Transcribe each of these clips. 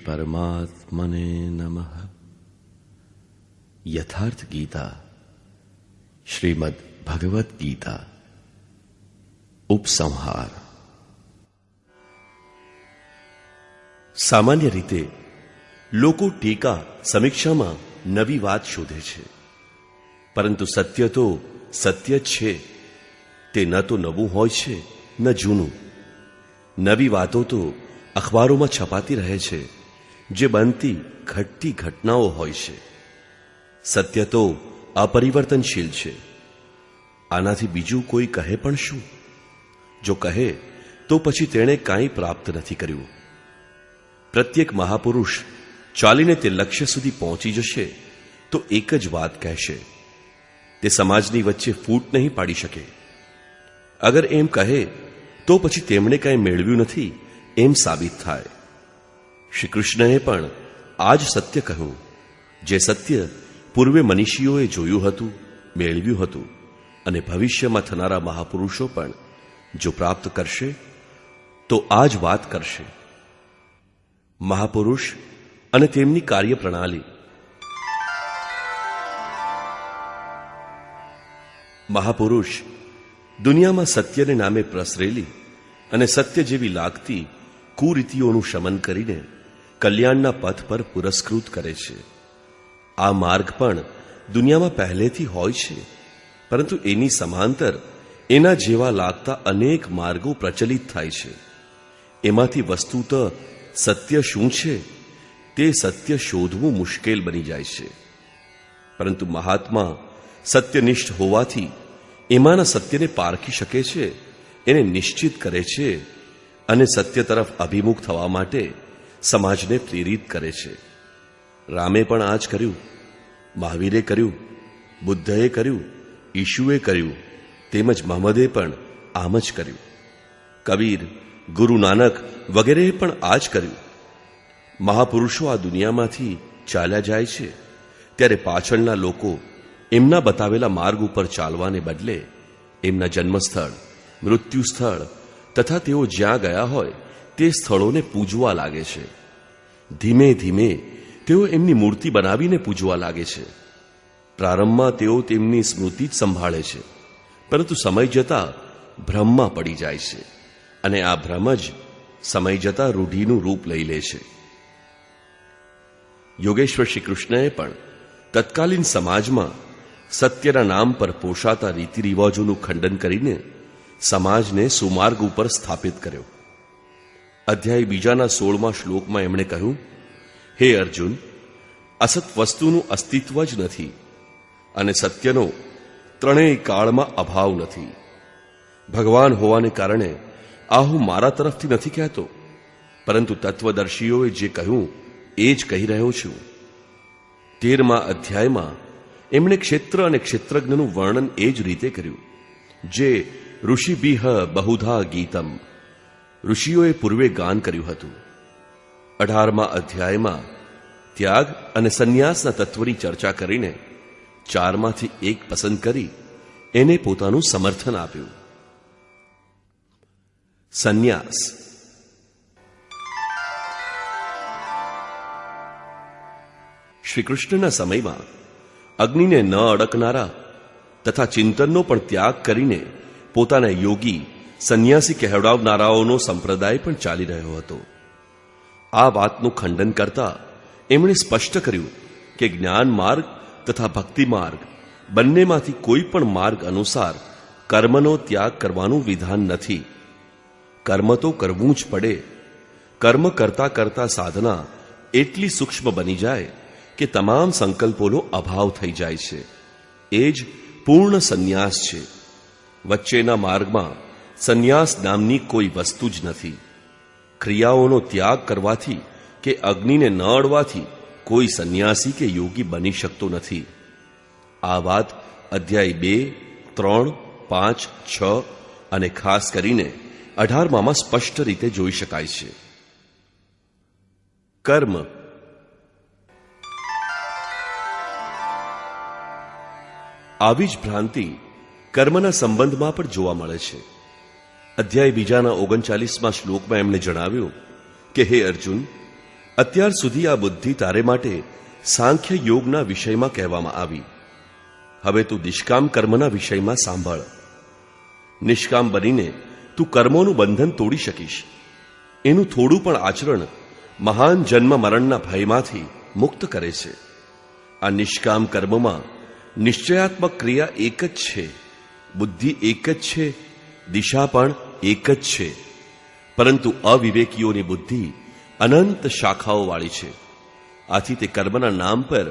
परमात्मने नमः। यथार्थ गीता श्रीमद् भगवत गीता उपसंहार। સામાન્ય રીતે લોકો ટીકા સમીક્ષામાં નવી વાત શોધે છે, પરંતુ સત્ય તો સત્ય જ છે. તે ન તો નવું હોય છે ન જૂનું. નવી વાતો તો અખબારોમાં છપાતી રહે છે, જે બનતી ઘટતી ઘટનાઓ હોય છે. સત્ય તો અપરિવર્તનશીલ છે. આનાથી બીજું કોઈ કહે પણ શું? જો કહે તો પછી તેણે કાંઈ પ્રાપ્ત નથી કર્યું. પ્રત્યેક મહાપુરુષ ચાલીને તે લક્ષ્ય સુધી પહોંચી જશે તો એક જ વાત કહેશે. તે સમાજની વચ્ચે ફૂટ નહીં પાડી શકે. અગર એમ કહે તો પછી તેમણે કાંઈ મેળવ્યું નથી એમ સાબિત થાય. શ્રી કૃષ્ણએ પણ આ જ સત્ય કહ્યું, જે સત્ય પૂર્વે મનીષીઓએ જોયું હતું, મેળવ્યું હતું, અને ભવિષ્યમાં થનારા મહાપુરુષો પણ જો પ્રાપ્ત કરશે તો આ જ વાત કરશે. મહાપુરુષ અને તેમની કાર્યપ્રણાલી. મહાપુરુષ દુનિયામાં સત્યને નામે પ્રસરેલી અને સત્ય જેવી લાગતી કુરીતિઓનું શમન કરીને કલ્યાણના પથ પર પુરસ્કૃત કરે છે. આ માર્ગ પણ દુનિયામાં પહેલેથી હોય છે, પરંતુ એની સમાંતર એના જેવા લાગતા અનેક માર્ગો પ્રચલિત થાય છે. એમાંથી વસ્તુત સત્ય શું છે તે સત્ય શોધવું મુશ્કેલ બની જાય છે. પરંતુ મહાત્મા સત્યનિષ્ઠ હોવાથી એમાંના સત્યને પારખી શકે છે, એને નિશ્ચિત કરે છે અને સત્ય તરફ અભિમુખ થવા માટે સમાજને પ્રેરિત કરે છે. રામે પણ આ જ કર્યું, મહાવીરે કર્યું, બુદ્ધએ કર્યું, ઈશુએ કર્યું, તેમજ મહમ્મદે પણ આમ જ કર્યું. કબીર, ગુરુ નાનક વગેરેએ પણ આ જ કર્યું. મહાપુરુષો આ દુનિયામાંથી ચાલ્યા જાય છે ત્યારે પાછળના લોકો એમના બતાવેલા માર્ગ ઉપર ચાલવાને બદલે એમના જન્મસ્થળ, મૃત્યુસ્થળ તથા તેઓ જ્યાં ગયા હોય તે સ્થળોને પૂજવા લાગે છે. ધીમે ધીમે તેઓ એમની મૂર્તિ બનાવીને પૂજવા લાગે છે. પ્રારંભમાં તેઓ તેમની સ્મૃતિ જ સંભાળે છે, પરંતુ સમય જતા ભ્રમમાં પડી જાય છે અને આ ભ્રમ જ સમય જતા રૂઢિનું રૂપ લઈ લે છે. યોગેશ્વર શ્રી કૃષ્ણએ પણ તત્કાલીન સમાજમાં સત્યના નામ પર પોષાતા રીતિરિવાજોનું ખંડન કરીને સમાજને સુમાર્ગ ઉપર સ્થાપિત કર્યો. અધ્યાય 2ના 16મા શ્લોકમાં એમણે કહ્યું, હે અર્જુન, અસત વસ્તુનું અસ્તિત્વ જ નથી અને સત્યનો ત્રણેય કાળમાં અભાવ નથી. ભગવાન હોવાને કારણે આ હું મારા તરફથી નથી કહેતો, પરંતુ તત્વદર્શીઓએ જે કહ્યું એ જ કહી રહ્યો છું. 13મા અધ્યાયમાં એમણે ક્ષેત્ર અને ક્ષેત્રજ્ઞનું વર્ણન એ જ રીતે કર્યું, જે ઋષિભિઃ બહુધા ગીતમ, ઋષિઓએ પૂર્વે ગાન કર્યું હતું. 18મા અધ્યાયમાં ત્યાગ અને સંન્યાસના તત્વની ચર્ચા કરીને 4માંથી એક પસંદ કરી એને પોતાનું સમર્થન આપ્યું. સંન્યાસ. શ્રી કૃષ્ણના સમયમાં અગ્નિને ન અડકનારા તથા ચિંતનનો પણ ત્યાગ કરીને પોતાના યોગી સંન્યાસી કહેવડાવનારાઓનો સંપ્રદાય પણ ચાલી રહ્યો હતો. આ વાતનું ખંડન કરતા એમણે સ્પષ્ટ કર્યું કે જ્ઞાન માર્ગ તથા ભક્તિ માર્ગ બંનેમાંથી કોઈ પણ માર્ગ અનુસાર કર્મનો ત્યાગ કરવાનું વિધાન નથી. કર્મ તો કરવું જ પડે. કર્મ કરતા કરતા સાધના એટલી સૂક્ષ્મ બની જાય કે તમામ સંકલ્પોનો અભાવ થઈ જાય છે. એ જ પૂર્ણ સંન્યાસ છે. વચ્ચેના માર્ગમાં સંન્યાસ નામની કોઈ વસ્તુ જ નથી. ક્રિયાઓનો ત્યાગ કરવાથી કે અગ્નિને ન અડવાથી કોઈ સંન્યાસી કે યોગી બની શકતો નથી. આ વાત અધ્યાય 2, 3, 5, 6 અને ખાસ કરીને 18માં સ્પષ્ટ રીતે જોઈ શકાય છે. કર્મ. આવી જ ભ્રાંતિ કર્મના સંબંધમાં પણ જોવા મળે છે. અધ્યાય 2ના 39મા શ્લોકમાં એમણે જણાવ્યું કે હે અર્જુન, અત્યાર સુધી આ બુદ્ધિ તારે માટે સાંખ્ય યોગના વિષયમાં કહેવામાં આવી. હવે તું નિષ્કામ કર્મના વિષયમાં સાંભળ. નિષ્કામ બનીને તું કર્મોનું બંધન તોડી શકીશ. એનું થોડું પણ આચરણ મહાન જન્મ મરણના ભયમાંથી મુક્ત કરે છે. આ નિષ્કામ કર્મમાં નિશ્ચયાત્મક ક્રિયા એક જ છે, બુદ્ધિ એક જ છે, દિશા પણ એક જ છે. પરંતુ અવિવેકીઓની બુદ્ધિ અનંત શાખાઓ વાળી છે. આથી તે કર્મના નામ પર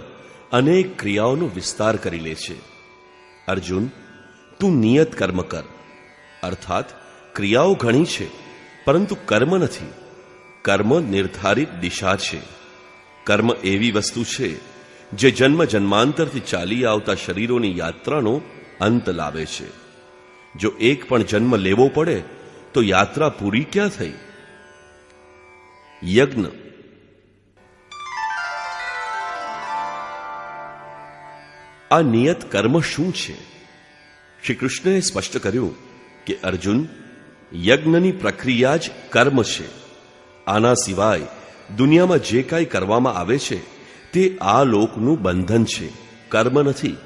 અનેક ક્રિયાઓનો વિસ્તાર કરી લે છે. અર્જુન, તું નિયત કર્મ કર. અર્થાત ક્રિયાઓ ઘણી છે, પરંતુ કર્મ નથી. કર્મ નિર્ધારિત દિશા છે. કર્મ એવી વસ્તુ છે જે જન્મ જન્માંતરથી ચાલી આવતા શરીરોની યાત્રાનો અંત લાવે છે. જો એક પણ જન્મ લેવો પડે તો યાત્રા પૂરી ક્યાં થઈ? યજ્ઞ. આ નિયત કર્મ શું છે? શ્રી કૃષ્ણએ સ્પષ્ટ કર્યું કે અર્જુન, યજ્ઞની પ્રક્રિયા જ કર્મ છે. આના સિવાય દુનિયામાં જે કાંઈ કરવામાં આવે છે તે આ લોકનું બંધન છે, કર્મ નથી.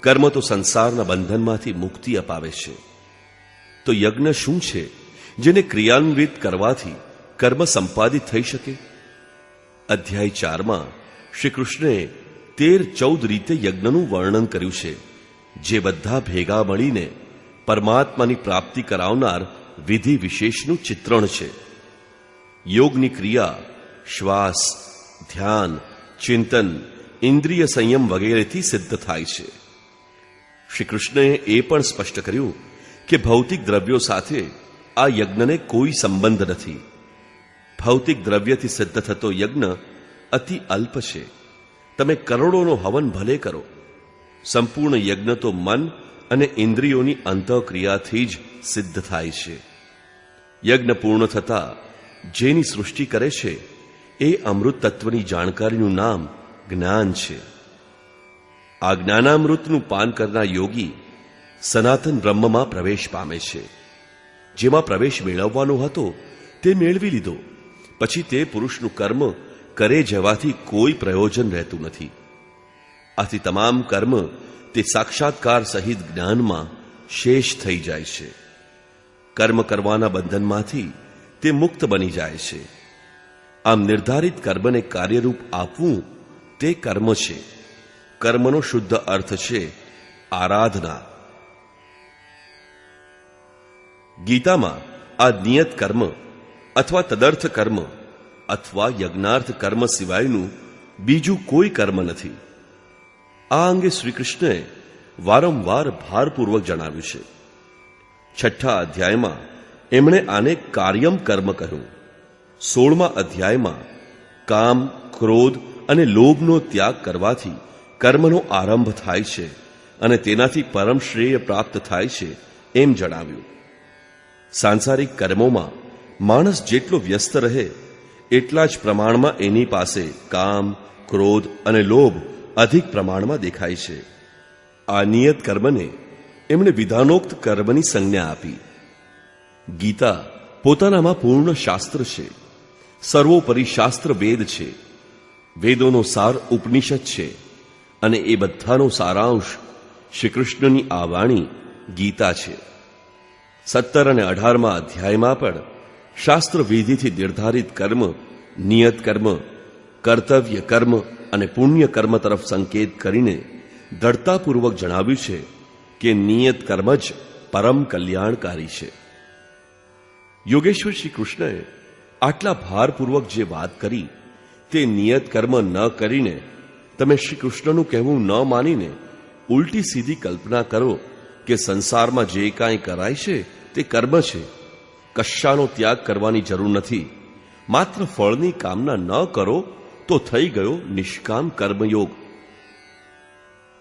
કર્મ તો સંસારના બંધનમાંથી મુક્તિ અપાવે છે. તો યજ્ઞ શું છે જેને ક્રિયાન્વિત કરવાથી કર્મ સંપાદિત થઈ શકે? અધ્યાય 4માં શ્રી કૃષ્ણએ 13-14 રીતે યજ્ઞનું વર્ણન કર્યું છે, જે બધા ભેગા મળીને પરમાત્માની પ્રાપ્તિ કરાવનાર વિધિ વિશેષનું ચિત્રણ છે. યોગની ક્રિયા શ્વાસ, ધ્યાન, ચિંતન, ઇન્દ્રિય સંયમ વગેરેથી સિદ્ધ થાય છે. શ્રી કૃષ્ણએ એ પણ સ્પષ્ટ કર્યું કે ભૌતિક દ્રવ્યો સાથે આ યજ્ઞને કોઈ સંબંધ નથી. ભૌતિક દ્રવ્યથી સિદ્ધ થતો યજ્ઞ અતિ અલ્પ છે. તમે કરોડોનો હવન ભલે કરો, સંપૂર્ણ યજ્ઞ તો મન અને ઇન્દ્રિયોની અંતઃક્રિયાથી જ સિદ્ધ થાય છે. યજ્ઞ પૂર્ણ થતા જેની સૃષ્ટિ કરે છે એ અમૃત તત્વની જાણકારીનું નામ જ્ઞાન છે. આ જ્ઞાનામૃતનું પાન કરનાર યોગી સનાતન બ્રહ્મમાં પ્રવેશ પામે છે. જેમાં પ્રવેશ મેળવવાનો હતો તે મેળવી લીધો. પછી તે પુરુષનું કર્મ કરે જવાથી કોઈ પ્રયોજન રહેતું નથી. આથી તમામ કર્મ તે સાક્ષાત્કાર સહિત જ્ઞાનમાં શેષ થઈ જાય છે. કર્મ કરવાના બંધનમાંથી તે મુક્ત બની જાય છે. આમ નિર્ધારિત કર્મને કાર્યરૂપ આપવું તે કર્મ છે. કર્મનો શુદ્ધ અર્થ છે આરાધના. ગીતામાં આ નિયત કર્મ અથવા તદર્થ કર્મ અથવા યજ્ઞાર્થ કર્મ સિવાયનું બીજું કોઈ કર્મ નથી. આ અંગે શ્રી કૃષ્ણએ વારંવાર ભારપૂર્વક જણાવ્યું છે. 6ઠ્ઠા અધ્યાયમાં એમણે આને કાર્યમ કર્મ કહ્યું. 16મા અધ્યાયમાં કામ, ક્રોધ અને લોભનો ત્યાગ કરવાથી કર્મનો આરંભ થાય છે અને તેનાથી પરમ શ્રેય પ્રાપ્ત થાય છે એમ જણાવ્યું. સાંસારિક કર્મોમાં માણસ જેટલો વ્યસ્ત રહે એટલા જ પ્રમાણમાં એની પાસે કામ, ક્રોધ અને લોભ અધિક પ્રમાણમાં દેખાય છે. આ નિયત કર્મને એમણે વિધાનોક્ત કર્મની સંજ્ઞા આપી. ગીતા પોતાનામાં પૂર્ણ શાસ્ત્ર છે. સર્વોપરી શાસ્ત્ર વેદ છે. વેદોનો સાર ઉપનિષદ છે અને એ બધાનો સારાંશ શ્રી કૃષ્ણની આ વાણી ગીતા છે. 17 અને 18મા અધ્યાયમાં પણ શાસ્ત્ર વિધિથી નિર્ધારિત કર્મ, નિયત કર્મ, કર્તવ્ય કર્મ અને પુણ્ય કર્મ તરફ સંકેત કરીને દ્રઢતાપૂર્વક જણાવ્યું છે કે નિયત કર્મ જ પરમ કલ્યાણકારી છે. યોગેશ્વર શ્રી કૃષ્ણએ આટલા ભારપૂર્વક જે વાત કરી તે નિયત કર્મ ન કરીને તમે શ્રી કૃષ્ણનું કહેવું ન માનીને ઉલટી સીધી કલ્પના કરો કે સંસારમાં જે કાંઈ કરાય છે તે કર્મ છે, કશાનો ત્યાગ કરવાની જરૂર નથી, માત્ર ફળની કામના ન કરો તો થઈ ગયો નિષ્કામ કર્મયોગ.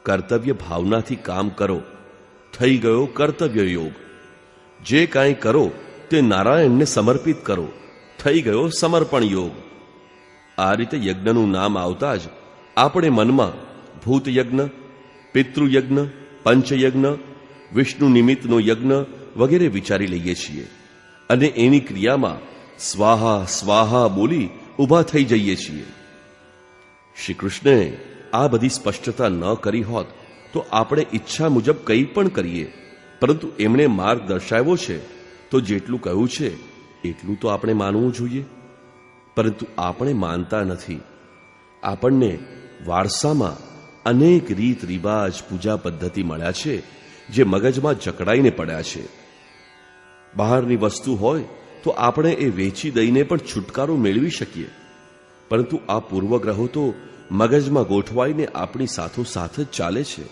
કર્તવ્ય ભાવનાથી કામ કરો, થઈ ગયો કર્તવ્ય યોગ. જે કાંઈ કરો તે નારાયણને સમર્પિત કરો, થઈ ગયો સમર્પણ યોગ. આ રીતે યજ્ઞનું નામ આવતા જ આપણે મનમાં ભૂતયજ્ઞ, પિતૃયજ્ઞ, પંચયજ્ઞ, વિષ્ણુ નિમિત્તનો યજ્ઞ વગેરે વિચારી લઈએ છીએ અને એની ક્રિયામાં સ્વાહા સ્વાહા બોલી ઊભા થઈ જઈએ છીએ. શ્રી કૃષ્ણે આ બધી સ્પષ્ટતા ન કરી હોત તો આપણે ઈચ્છા મુજબ કંઈ પણ કરીએ, પરંતુ એમણે માર્ગ દર્શાવ્યો છે તો જેટલું કહ્યું છે એટલું તો આપણે માનવું જોઈએ. પરંતુ આપણે માનતા નથી. આપણને વારસામાં અનેક રીત રિવાજ પૂજા પદ્ધતિ મળ્યા છે જે મગજમાં જકડાઈને પડ્યા છે. બહારની વસ્તુ હોય તો આપણે એ વેચી દઈને પણ છુટકારો મેળવી શકીએ, પરંતુ આ પૂર્વગ્રહો તો મગજમાં ગોઠવાઈને આપણી સાથોસાથ જ ચાલે છે.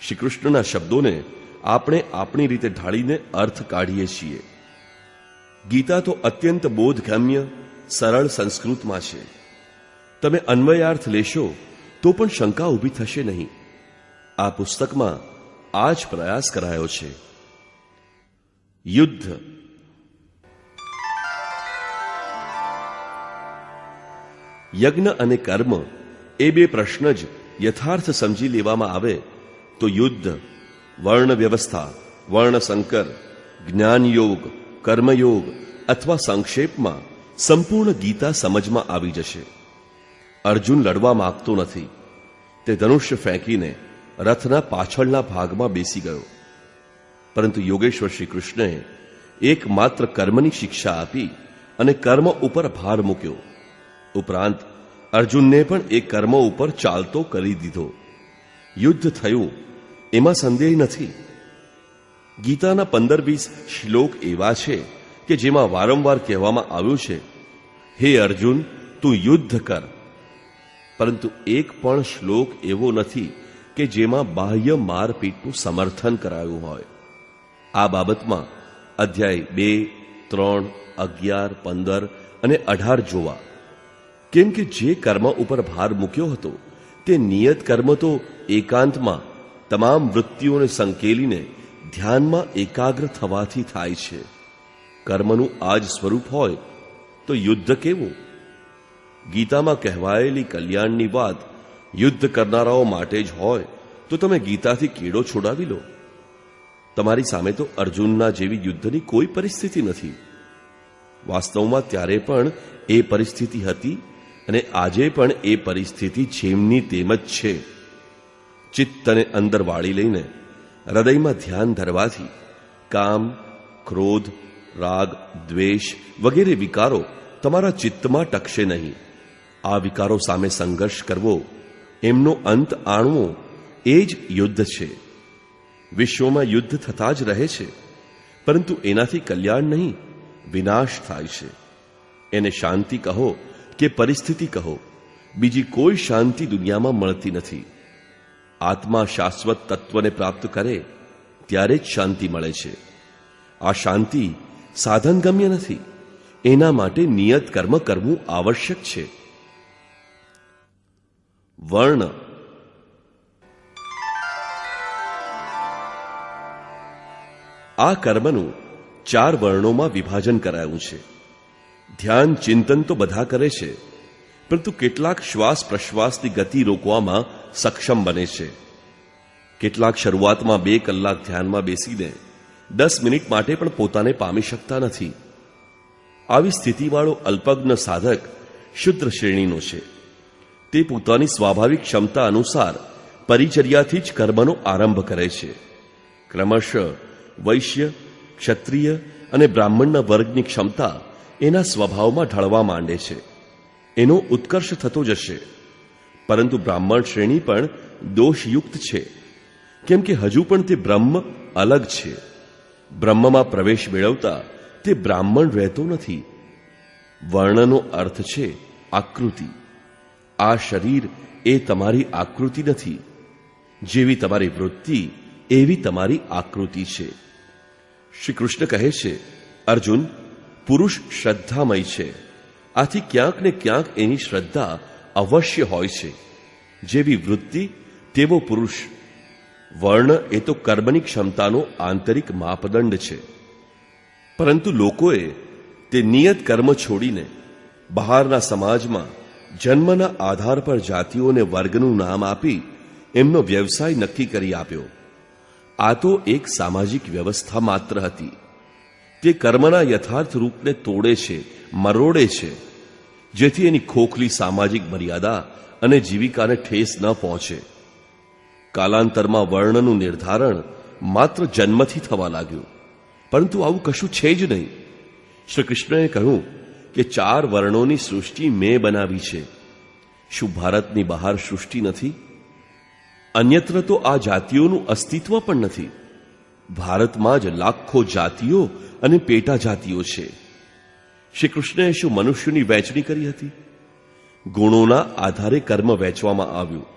શ્રી કૃષ્ણના શબ્દોને આપણે આપણી રીતે ઢાળીને અર્થ કાઢીએ છીએ. ગીતા તો અત્યંત બોધગમ્ય સરળ સંસ્કૃતમાં છે. તમે અન્વયાર્થ લેશો તો પણ શંકા ઊભી થશે નહીં. આ પુસ્તકમાં આ જ પ્રયાસ કરાયો છે. યુદ્ધ. યજ્ઞ અને કર્મ એ બે પ્રશ્ન જ યથાર્થ સમજી લેવામાં આવે તો યુદ્ધ, વર્ણ વ્યવસ્થા, વર્ણ સંકર, જ્ઞાનયોગ, કર્મયોગ અથવા સંક્ષેપમાં સંપૂર્ણ ગીતા સમજમાં આવી જશે. અર્જુન લડવા માંગતો નથી. તે ધનુષ્ય ફેંકીને રથના પાછળના ભાગમાં બેસી ગયો. પરંતુ યોગેશ્વર શ્રી કૃષ્ણએ એકમાત્ર કર્મની શિક્ષા આપી અને કર્મ ઉપર ભાર મૂક્યો. ઉપરાંત અર્જુનને પણ એ કર્મ ઉપર ચાલતો કરી દીધો. યુદ્ધ થયું એમાં સંદેહ નથી. ગીતાના 15-20 શ્લોક એવા છે કે જેમાં વારંવાર કહેવામાં આવ્યું છે, હે અર્જુન, તું યુદ્ધ કર. પરંતુ એક પણ શ્લોક એવો નથી કે જેમાં બાહ્ય મારપીટનું સમર્થન કરાયું હોય. આ બાબતમાં અધ્યાય 2, 3, 11, 15 અને 18 જોવા. કેમ કે જે કર્મ ઉપર ભાર મૂક્યો હતો તે નિયત કર્મ તો એકાંતમાં તમામ વૃત્તિઓને સંકેલીને ધ્યાનમાં એકાગ્ર થવાથી થાય છે. કર્મનું આ જ સ્વરૂપ હોય તો યુદ્ધ કેવું? ગીતામાં કહેવાયેલી કલ્યાણની વાત યુદ્ધ કરનારાઓ માટે જ હોય તો તમે ગીતાથી કેડો છોડાવી લો. તમારી સામે તો અર્જુનના જેવી યુદ્ધની કોઈ પરિસ્થિતિ નથી. વાસ્તવમાં ત્યારે પણ એ પરિસ્થિતિ હતી અને આજે પણ એ પરિસ્થિતિ જેમની તેમ જ છે. ચિત્તને અંદર વાળી લઈને હૃદયમાં ધ્યાન ધરવાથી કામ, ક્રોધ, રાગ, દ્વેષ વગેરે વિકારો તમારા ચિત્તમાં ટકશે નહીં. આ વિકારો સામે સંઘર્ષ કરવો, એમનો અંત આણવો એ જ યુદ્ધ છે. વિશ્વમાં યુદ્ધ થતા જ રહે છે, પરંતુ એનાથી કલ્યાણ નહીં, વિનાશ થાય છે. એને શાંતિ કહો કે પરિસ્થિતિ કહો, બીજી કોઈ શાંતિ દુનિયામાં મળતી નથી. આત્મા શાશ્વત તત્વને પ્રાપ્ત કરે ત્યારે જ શાંતિ મળે છે. આ શાંતિ સાધનગમ્ય નથી. એના માટે નિયત કર્મ કરવું આવશ્યક છે. વર્ણ. આ કર્મનું 4 વર્ણોમાં વિભાજન કરાયું છે. ધ્યાન ચિંતન તો બધા કરે છે, પરંતુ કેટલાક શ્વાસ પ્રશ્વાસની ગતિ રોકવામાં સક્ષમ બને છે. કેટલાક શરૂઆતમાં 2 કલાક ધ્યાનમાં બેસીને 10 મિનિટ માટે પણ પોતાને પામી શકતા નથી. આવી સ્થિતિવાળો અલ્પજ્ઞ સાધક શુદ્ર શ્રેણીનો છે. તે પોતાની સ્વાભાવિક ક્ષમતા અનુસાર પરિચર્યાથી જ કર્મનો આરંભ કરે છે. ક્રમશઃ વૈશ્ય, ક્ષત્રિય અને બ્રાહ્મણના વર્ગની ક્ષમતા એના સ્વભાવમાં ઢળવા માંડે છે. એનો ઉત્કર્ષ થતો જશે. પરંતુ બ્રાહ્મણ શ્રેણી પણ દોષયુક્ત છે, કેમ કે હજુ પણ તે બ્રહ્મ અલગ છે. બ્રહ્મમાં પ્રવેશ મેળવતા તે બ્રાહ્મણ રહેતો નથી. વર્ણનો અર્થ છે આકૃતિ. આ શરીર એ તમારી આકૃતિ નથી. જેવી તમારી વૃત્તિ એવી તમારી આકૃતિ છે. શ્રી કૃષ્ણ કહે છે, અર્જુન, પુરુષ શ્રદ્ધામય છે. આથી ક્યાંક ને ક્યાંક એની શ્રદ્ધા અવશ્ય હોય છે. જેવી વૃત્તિ તેવો પુરુષ. વર્ણ એ તો કર્મની ક્ષમતાનો આંતરિક માપદંડ છે. પરંતુ લોકોએ તે નિયત કર્મ છોડીને બહારના સમાજમાં જન્મના આધાર પર જાતિઓને વર્ગનું નામ આપી એમનો વ્યવસાય નક્કી કરી આપ્યો. આ તો એક સામાજિક વ્યવસ્થા માત્ર હતી. તે કર્મના યથાર્થ રૂપને તોડે છે, મરોડે છે. જેથી એની ખોખલી સામાજિક મર્યાદા અને જીવિકાને ઠેસ ન પહોંચે. કાલાંતરમાં વર્ણનું નિર્ધારણ માત્ર જન્મથી થવા લાગ્યું, પરંતુ આવું કશું છે જ નહીં. શ્રી કૃષ્ણએ કહ્યું કે 4 વર્ણોની સૃષ્ટિ મેં બનાવી છે. શું ભારતની બહાર સૃષ્ટિ નથી? અન્યત્ર તો આ જાતિઓનું અસ્તિત્વ પણ નથી. ભારતમાં જ લાખો જાતિઓ અને પેટા જાતિઓ છે. શ્રી કૃષ્ણએ શું મનુષ્યની વહેંચણી કરી હતી? ગુણોના આધારે કર્મ વહેંચવામાં આવ્યું.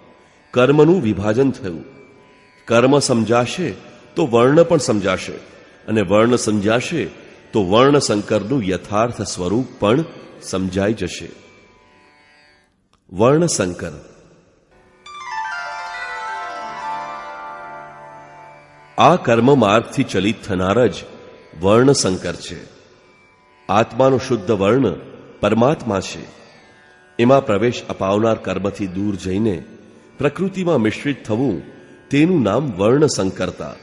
કર્મનું વિભાજન થયું. કર્મ સમજાશે તો વર્ણ પણ સમજાશે, અને વર્ણ સમજાશે તો વર્ણ સંકરનું યથાર્થ સ્વરૂપ પણ સમજાઈ જશે. વર્ણ સંકર. આ કર્મ માર્ગથી ચલિત થનાર જ વર્ણ સંકર છે. આત્માનો શુદ્ધ વર્ણ પરમાત્મા છે. એમાં પ્રવેશ અપાવનાર કર્મથી દૂર જઈને પ્રકૃતિમાં મિશ્રિત થવું, તેનું નામ વર્ણ સંકરતા.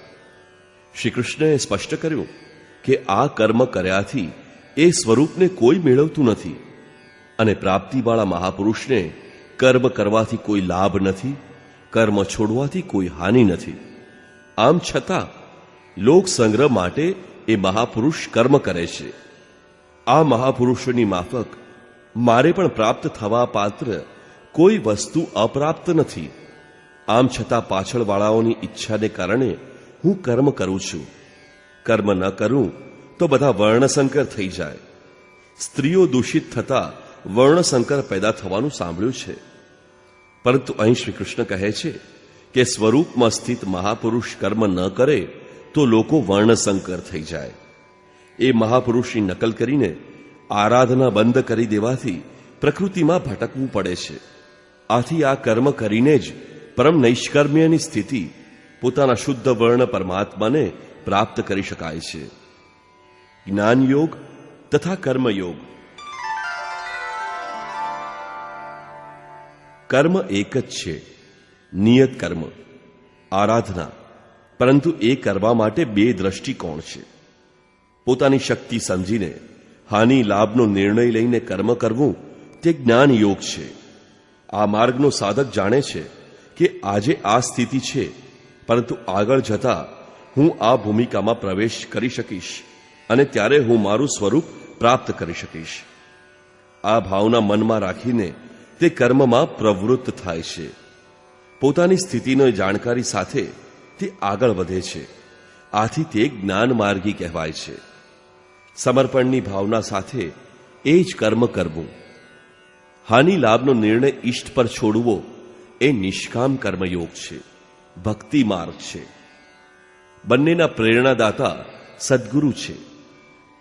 શ્રી કૃષ્ણએ સ્પષ્ટ કર્યું કે આ કર્મ કર્યાથી એ સ્વરૂપને કોઈ મેળવતું નથી, અને પ્રાપ્તિવાળા મહાપુરુષને કર્મ કરવાથી કોઈ લાભ નથી, કર્મ છોડવાથી કોઈ હાનિ નથી. આમ છતાં લોક સંગ્રહ માટે એ મહાપુરુષ કર્મ કરે છે. આ મહાપુરુષોની માફક મારે પણ પ્રાપ્ત થવા પાત્ર કોઈ વસ્તુ અપ્રાપ્ત નથી. આમ છતાં પાછળવાળાઓની ઈચ્છાને કારણે હું કર્મ કરું છું. કર્મ ન કરું તો બધા વર્ણસંકર થઈ જાય. સ્ત્રીઓ દૂષિત થતા વર્ણસંકર પેદા થવાનું સાંભળ્યું છે, પરંતુ અહીં શ્રી કૃષ્ણ કહે છે કે સ્વરૂપમાં સ્થિત મહાપુરુષ કર્મ ન કરે તો લોકો વર્ણસંકર થઈ જાય. એ મહાપુરુષની નકલ કરીને આરાધના બંધ કરી દેવાથી પ્રકૃતિમાં ભટકવું પડે છે. આથી આ કર્મ કરીને જ પરમ નૈષ્કર્મ્યની સ્થિતિ, પોતાના શુદ્ધ વર્ણ પરમાત્માને પ્રાપ્ત કરી શકાય છે. જ્ઞાન યોગ તથા કર્મયોગ. કર્મ એક જ છે, નિયત કર્મ, આરાધના. પરંતુ એ કરવા માટે 2 દ્રષ્ટિકોણ છે. પોતાની શક્તિ સમજીને હાનિ લાભનો નિર્ણય લઈને કર્મ કરવું તે જ્ઞાન યોગ છે. આ માર્ગનો સાધક જાણે છે કે આજે આ સ્થિતિ છે, પરંતુ આગળ જતા હું આ ભૂમિકામાં પ્રવેશ કરી શકીશ, અને ત્યારે હું મારું સ્વરૂપ પ્રાપ્ત કરી શકીશ. આ ભાવના મનમાં રાખીને તે કર્મમાં પ્રવૃત્ત થાય છે. પોતાની સ્થિતિની જાણકારી સાથે તે આગળ વધે છે. આથી તે જ્ઞાન માર્ગી કહેવાય છે. સમર્પણની ભાવના સાથે એ જ કર્મ કરવું. હાનિ લાભનો નિર્ણય ઈષ્ટ પર છોડવો એ નિષ્કામ કર્મયોગ છે, ભક્તિ માર્ગ છે. બંનેના પ્રેરણાદાતા સદ્ગુરુ છે.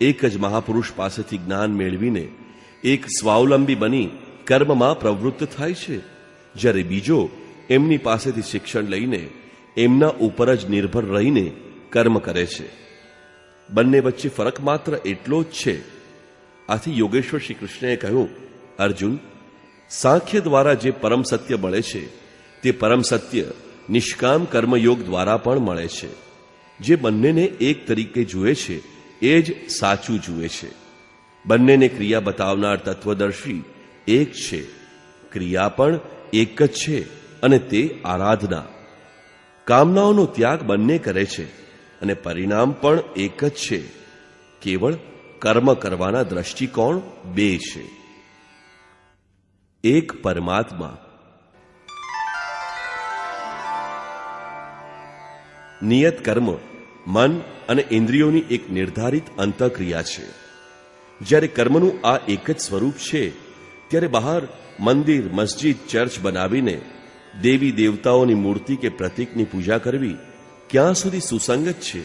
એક જ મહાપુરુષ પાસેથી જ્ઞાન મેળવીને એક સ્વાવલંબી બની કર્મમાં પ્રવૃત્ત થાય છે, જ્યારે બીજો એમની પાસેથી શિક્ષણ લઈને એમના ઉપર જ નિર્ભર રહીને કર્મ કરે છે. બંને વચ્ચે ફરક માત્ર એટલો જ છે. આથી યોગેશ્વર શ્રી કૃષ્ણએ કહ્યું, અર્જુન, સાંખ્ય દ્વારા જે પરમ સત્ય મળે છે તે પરમ સત્ય નિષ્કામ કર્મયોગ દ્વારા પણ મળે છે. જે બંનેને એક તરીકે જુએ છે એ જ સાચું જુએ છે. બંનેને ક્રિયા બતાવનાર તત્વદર્શી એક છે. ક્રિયા પણ એક જ છે, અને તે આરાધના. કામનાઓનો ત્યાગ બંને કરે છે, અને પરિણામ પણ એક જ છે. કેવળ કર્મ કરવાના દ્રષ્ટિકોણ 2 છે. એક પરમાત્મા. નિયત કર્મ મન અને ઇન્દ્રિયોની એક નિર્ધારિત અંતઃક્રિયા છે. જ્યારે કર્મનું આ એક જ સ્વરૂપ છે, ત્યારે બહાર મંદિર, મસ્જિદ, ચર્ચ બનાવીને દેવી દેવતાઓની મૂર્તિ કે પ્રતીકની પૂજા કરવી ક્યાં સુધી સુસંગત છે?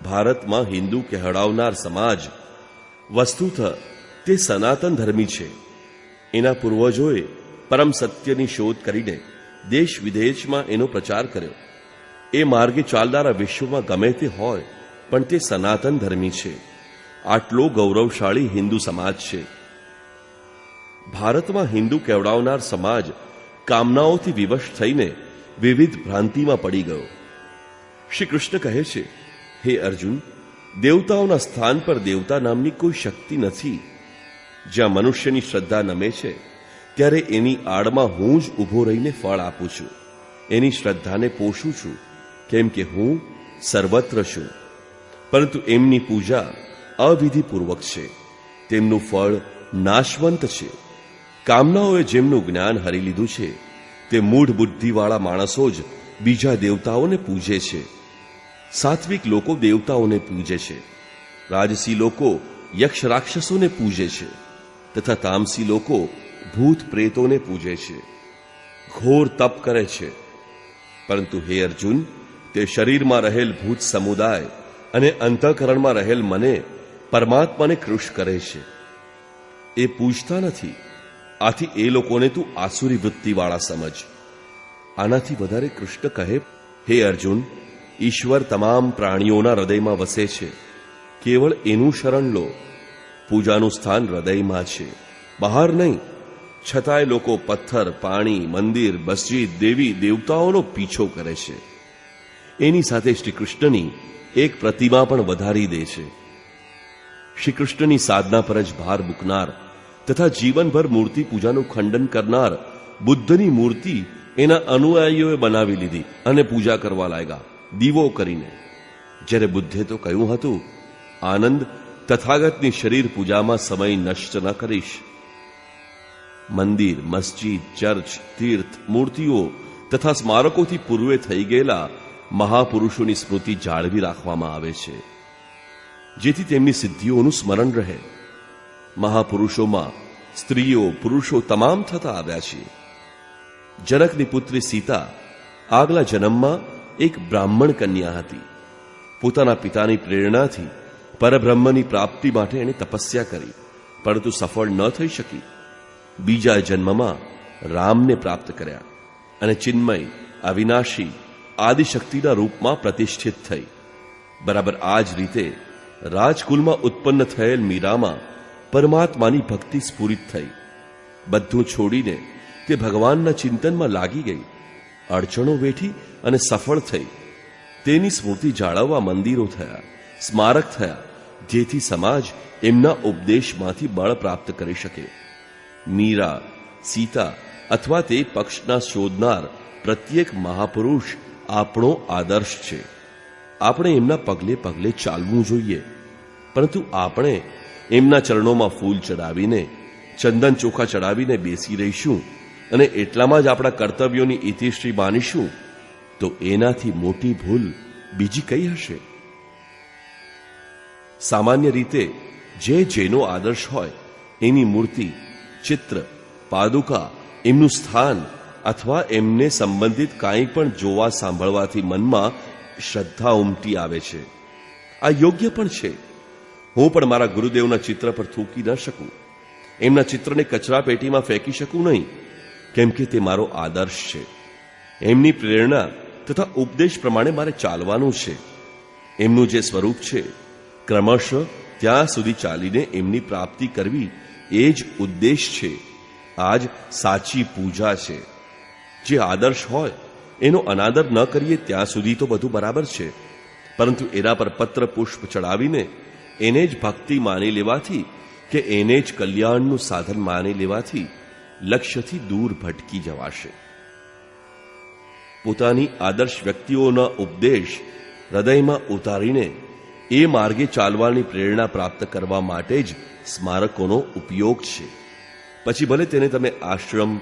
ભારતમાં હિન્દુ કહેવાનાર સમાજ વસ્તુતઃ તે સનાતન ધર્મી છે. એના પૂર્વજોએ પરમ સત્યની શોધ કરીને દેશ વિદેશમાં એનો પ્રચાર કર્યો. એ માર્ગે ચાલનારા વિશ્વમાં ગમે તે હોય, પણ તે સનાતન ધર્મી છે. આટલો ગૌરવશાળી હિન્દુ સમાજ છે. ભારતમાં હિન્દુ કહેવાનાર સમાજ કામનાઓથી વિવશ થઈને વિવિધ ભ્રાંતિમાં પડી ગયો. શ્રી કૃષ્ણ કહે છે, હે અર્જુન, દેવતાઓના સ્થાન પર દેવતા નામની કોઈ શક્તિ નથી. જ્યાં મનુષ્યની શ્રદ્ધા નમે છે ત્યારે એની આડમાં હું જ ઊભો રહીને ફળ આપું છું, એની શ્રદ્ધાને પોષું છું, કેમ કે હું સર્વત્ર છું. પરંતુ એમની પૂજા અવિધિપૂર્વક છે, તેમનું ફળ નાશવંત છે. કામનાઓએ જેમનું જ્ઞાન હરી લીધું છે તે મૂઢ બુદ્ધિવાળા માણસો જ બીજા દેવતાઓને પૂજે છે. સાત્વિક લોકો દેવતાઓને પૂજે છે, રાજસી લોકો યક્ષ રાક્ષસોને પૂજે છે તથા તામસી લોકો ભૂત પ્રેતોને પૂજે છે, ઘોર તપ કરે છે. પરંતુ હે અર્જુન, તે શરીરમાં રહેલ ભૂત સમુદાય અને અંતઃકરણમાં રહેલ મને પરમાત્માને કૃશ કરે છે, એ પૂજતા નથી. આથી એ લોકોને તું આસુરી વૃત્તિવાળા સમજ. આનાથી વધારે કૃષ્ણ કહે, હે અર્જુન, ઈશ્વર તમામ પ્રાણીઓના હૃદયમાં વસે છે, કેવળ એનું શરણ લો. પૂજાનું સ્થાન હૃદયમાં છે, બહાર નહીં. છતાંય લોકો પથ્થર, પાણી, મંદિર, મસ્જિદ, દેવી દેવતાઓનો પીછો કરે છે. એની સાથે શ્રી કૃષ્ણની એક પ્રતિમા પણ વધારી દે છે. શ્રી કૃષ્ણની સાધના પર જ ભાર મૂકનાર તથા જીવનભર મૂર્તિ પૂજાનું ખંડન કરનાર બુદ્ધની મૂર્તિ એના અનુયાયીઓએ બનાવી લીધી અને પૂજા કરવા લાગ્યા દીવો કરીને. જ્યારે બુદ્ધે તો કહ્યું હતું, આનંદ, તથાગતની શરીર પૂજામાં સમય નષ્ટ ન કરીશ. મંદિર, મસ્જિદ, ચર્ચ, તીર્થ, મૂર્તિઓ તથા સ્મારકોથી પૂર્વે થઈ ગયેલા મહાપુરુષોની સ્મૃતિ જાળવી રાખવામાં આવે છે, જેથી તેમની સિદ્ધિઓનું સ્મરણ રહે. મહાપુરુષોમાં સ્ત્રીઓ પુરુષો તમામ થતા આવ્યા છે. જનકની પુત્રી સીતા આગલા જન્મમાં એક બ્રાહ્મણ કન્યા હતી. પોતાના પિતાની પ્રેરણાથી પરબ્રહ્મની પ્રાપ્તિ માટે એણે તપસ્યા કરી, પરંતુ સફળ ન થઈ શકી. બીજા જન્મમાં રામને પ્રાપ્ત કર્યા અને ચિન્મય, અવિનાશી, આદિશક્તિના રૂપમાં પ્રતિષ્ઠિત થઈ. બરાબર આ જ રીતે રાજકુલમાં ઉત્પન્ન થયેલ મીરામાં પરમાત્માની ભક્તિ સ્ફુરિત થઈ. બધું છોડીને તે ભગવાનના ચિંતનમાં લાગી ગઈ, અડચણો વેઠી અને સફળ થઈ. તેની સ્મૃતિ જાળવવા મંદિરો થયા, સ્મારક થયા, જેથી સમાજ એમના ઉપદેશમાંથી બળ પ્રાપ્ત કરી શકે. મીરા, સીતા અથવા તે પક્ષના શોધનાર પ્રત્યેક મહાપુરુષ આપણો આદર્શ છે. આપણે એમના પગલે પગલે ચાલવું જોઈએ, પરંતુ આપણે એમના ચરણોમાં ફૂલ ચડાવીને, ચંદન ચોખા ચડાવીને બેસી રહીશું અને એટલામાં જ આપણા કર્તવ્યોની ઇતિશ્રી માનીશું તો એનાથી મોટી ભૂલ બીજી કઈ હશે? સામાન્ય રીતે જેનો આદર્શ હોય એની મૂર્તિ, ચિત્ર, પાદુકા, એમનું સ્થાન અથવા એમને સંબંધિત કાંઈ પણ જોવા સાંભળવાથી મનમાં શ્રદ્ધા ઉમટી આવે છે. આ યોગ્ય પણ છે. હું પણ મારા ગુરુદેવના ચિત્ર પર થૂકી ન શકું, એમના ચિત્રને કચરા પેટીમાં ફેંકી શકું નહીં, કેમ કે તે મારો આદર્શ છે. એમની પ્રેરણા તથા ઉપદેશ પ્રમાણે મારે ચાલવાનું છે. એમનું જે સ્વરૂપ છે ક્રમશઃ ત્યાં સુધી ચાલીને એમની પ્રાપ્તિ કરવી, એ જ ઉદ્દેશ છે. આ જ સાચી પૂજા છે. જે આદર્શ હોય એનો અનાદર ન કરીએ ત્યાં સુધી તો બધું બરાબર છે, પરંતુ એના પર પત્ર પુષ્પ ચડાવીને એને જ ભક્તિ માની લેવાથી કે એને જ કલ્યાણનું સાધન માની લેવાથી લક્ષ્યથી દૂર ભટકી જવાશે. પોતાની આદર્શ વ્યક્તિઓના ઉપદેશ હૃદયમાં ઉતારીને એ માર્ગે ચાલવાની પ્રેરણા પ્રાપ્ત કરવા માટે જ સ્મારકોનો ઉપયોગ છે. પછી ભલે તેને તમે આશ્રમ,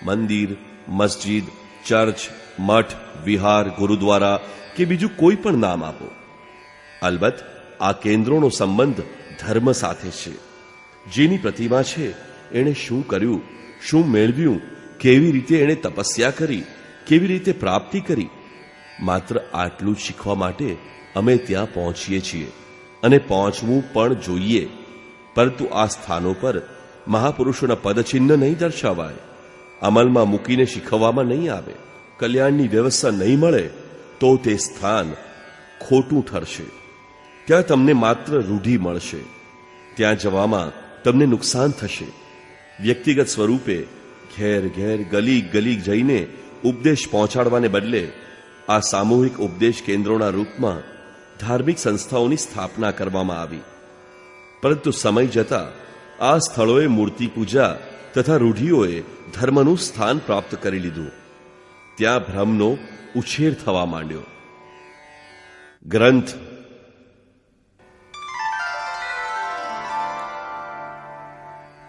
મંદિર, મસ્જિદ, ચર્ચ, મઠ, વિહાર, ગુરુદ્વારા કે બીજું કોઈ પણ નામ આપો. અલબત્ત આ કેન્દ્રોનો સંબંધ ધર્મ સાથે છે. જેની પ્રતિમા છે એણે શું કર્યું, શું મેળવ્યું, કેવી રીતે એણે તપસ્યા કરી, કેવી રીતે પ્રાપ્તિ કરી, માત્ર આટલું જ શીખવા માટે અમે ત્યાં પહોંચીએ છીએ અને પહોંચવું પણ જોઈએ. પરંતુ આ સ્થાનો પર મહાપુરુષોના પદચિહ્ન નહીં દર્શાવાય, અમલમાં મૂકીને શીખવવામાં નહીં આવે, કલ્યાણની વ્યવસ્થા નહીં મળે તો તે સ્થાન ખોટું ઠરશે. ત્યાં તમને માત્ર રૂઢિ મળશે. ત્યાં જવામાં તમને નુકસાન થશે. વ્યક્તિગત સ્વરૂપે ઘેર ઘેર, ગલી ગલી જઈને ઉપદેશ પહોંચાડવાને બદલે આ સામૂહિક ઉપદેશ કેન્દ્રોના રૂપમાં ધાર્મિક સંસ્થાઓની સ્થાપના કરવામાં આવી. પરંતુ સમય જતાં આ સ્થળોએ મૂર્તિ પૂજા તથા રૂઢિઓએ ધર્મનું સ્થાન પ્રાપ્ત કરી લીધું. ત્યાં ભ્રમનો ઉછેર થવા માંડ્યો. ગ્રંથ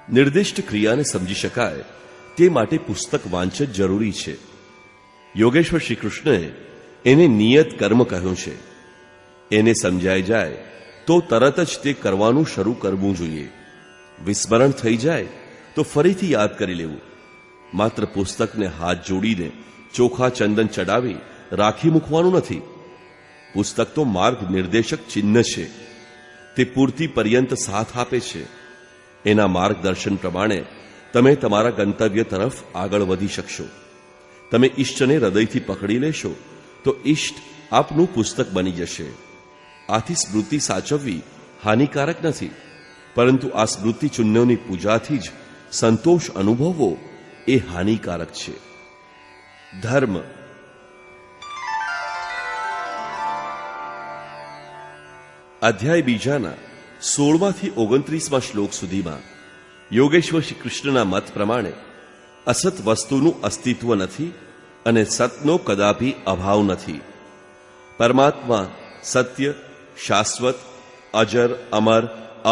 નિર્દિષ્ટ ક્રિયાને સમજી શકાય તે માટે પુસ્તક વાંચન જરૂરી છે. યોગેશ્વર શ્રી કૃષ્ણએ એને નિયત કર્મ કહ્યું છે. એને સમજાઈ જાય તો તરત જ તે કરવાનું શરૂ કરવું જોઈએ. વિસ્મરણ થઈ જાય તો ફરીથી યાદ કરી લેવું. માત્ર પુસ્તકને હાથ જોડીને ચોખા ચંદન ચડાવી રાખી મૂકવાનું નથી. પુસ્તક તો માર્ગ નિર્દેશક ચિહ્ન છે. તે પૂર્તિ પર્યંત સાથ આપે છે. એના માર્ગદર્શન પ્રમાણે તમે તમારા ગંતવ્ય તરફ આગળ વધી શકશો. તમે ઈષ્ટને હૃદયથી પકડી લેશો તો ઈષ્ટ આપનું પુસ્તક બની જશે. આથી સ્મૃતિ સાચવવી હાનિકારક નથી, પરંતુ આ સ્મૃતિ ચિહ્નોની પૂજાથી જ સંતોષ અનુભવવો એ હાનિકારક છે. ધર્મ અધ્યાય બીજાના 16થી 29 શ્લોક સુધીમાં યોગેશ્વર શ્રી કૃષ્ણના મત પ્રમાણે અસત વસ્તુનું અસ્તિત્વ નથી અને સતનો કદાપી અભાવ નથી. પરમાત્મા સત્ય, શાશ્વત, અજર, અમર,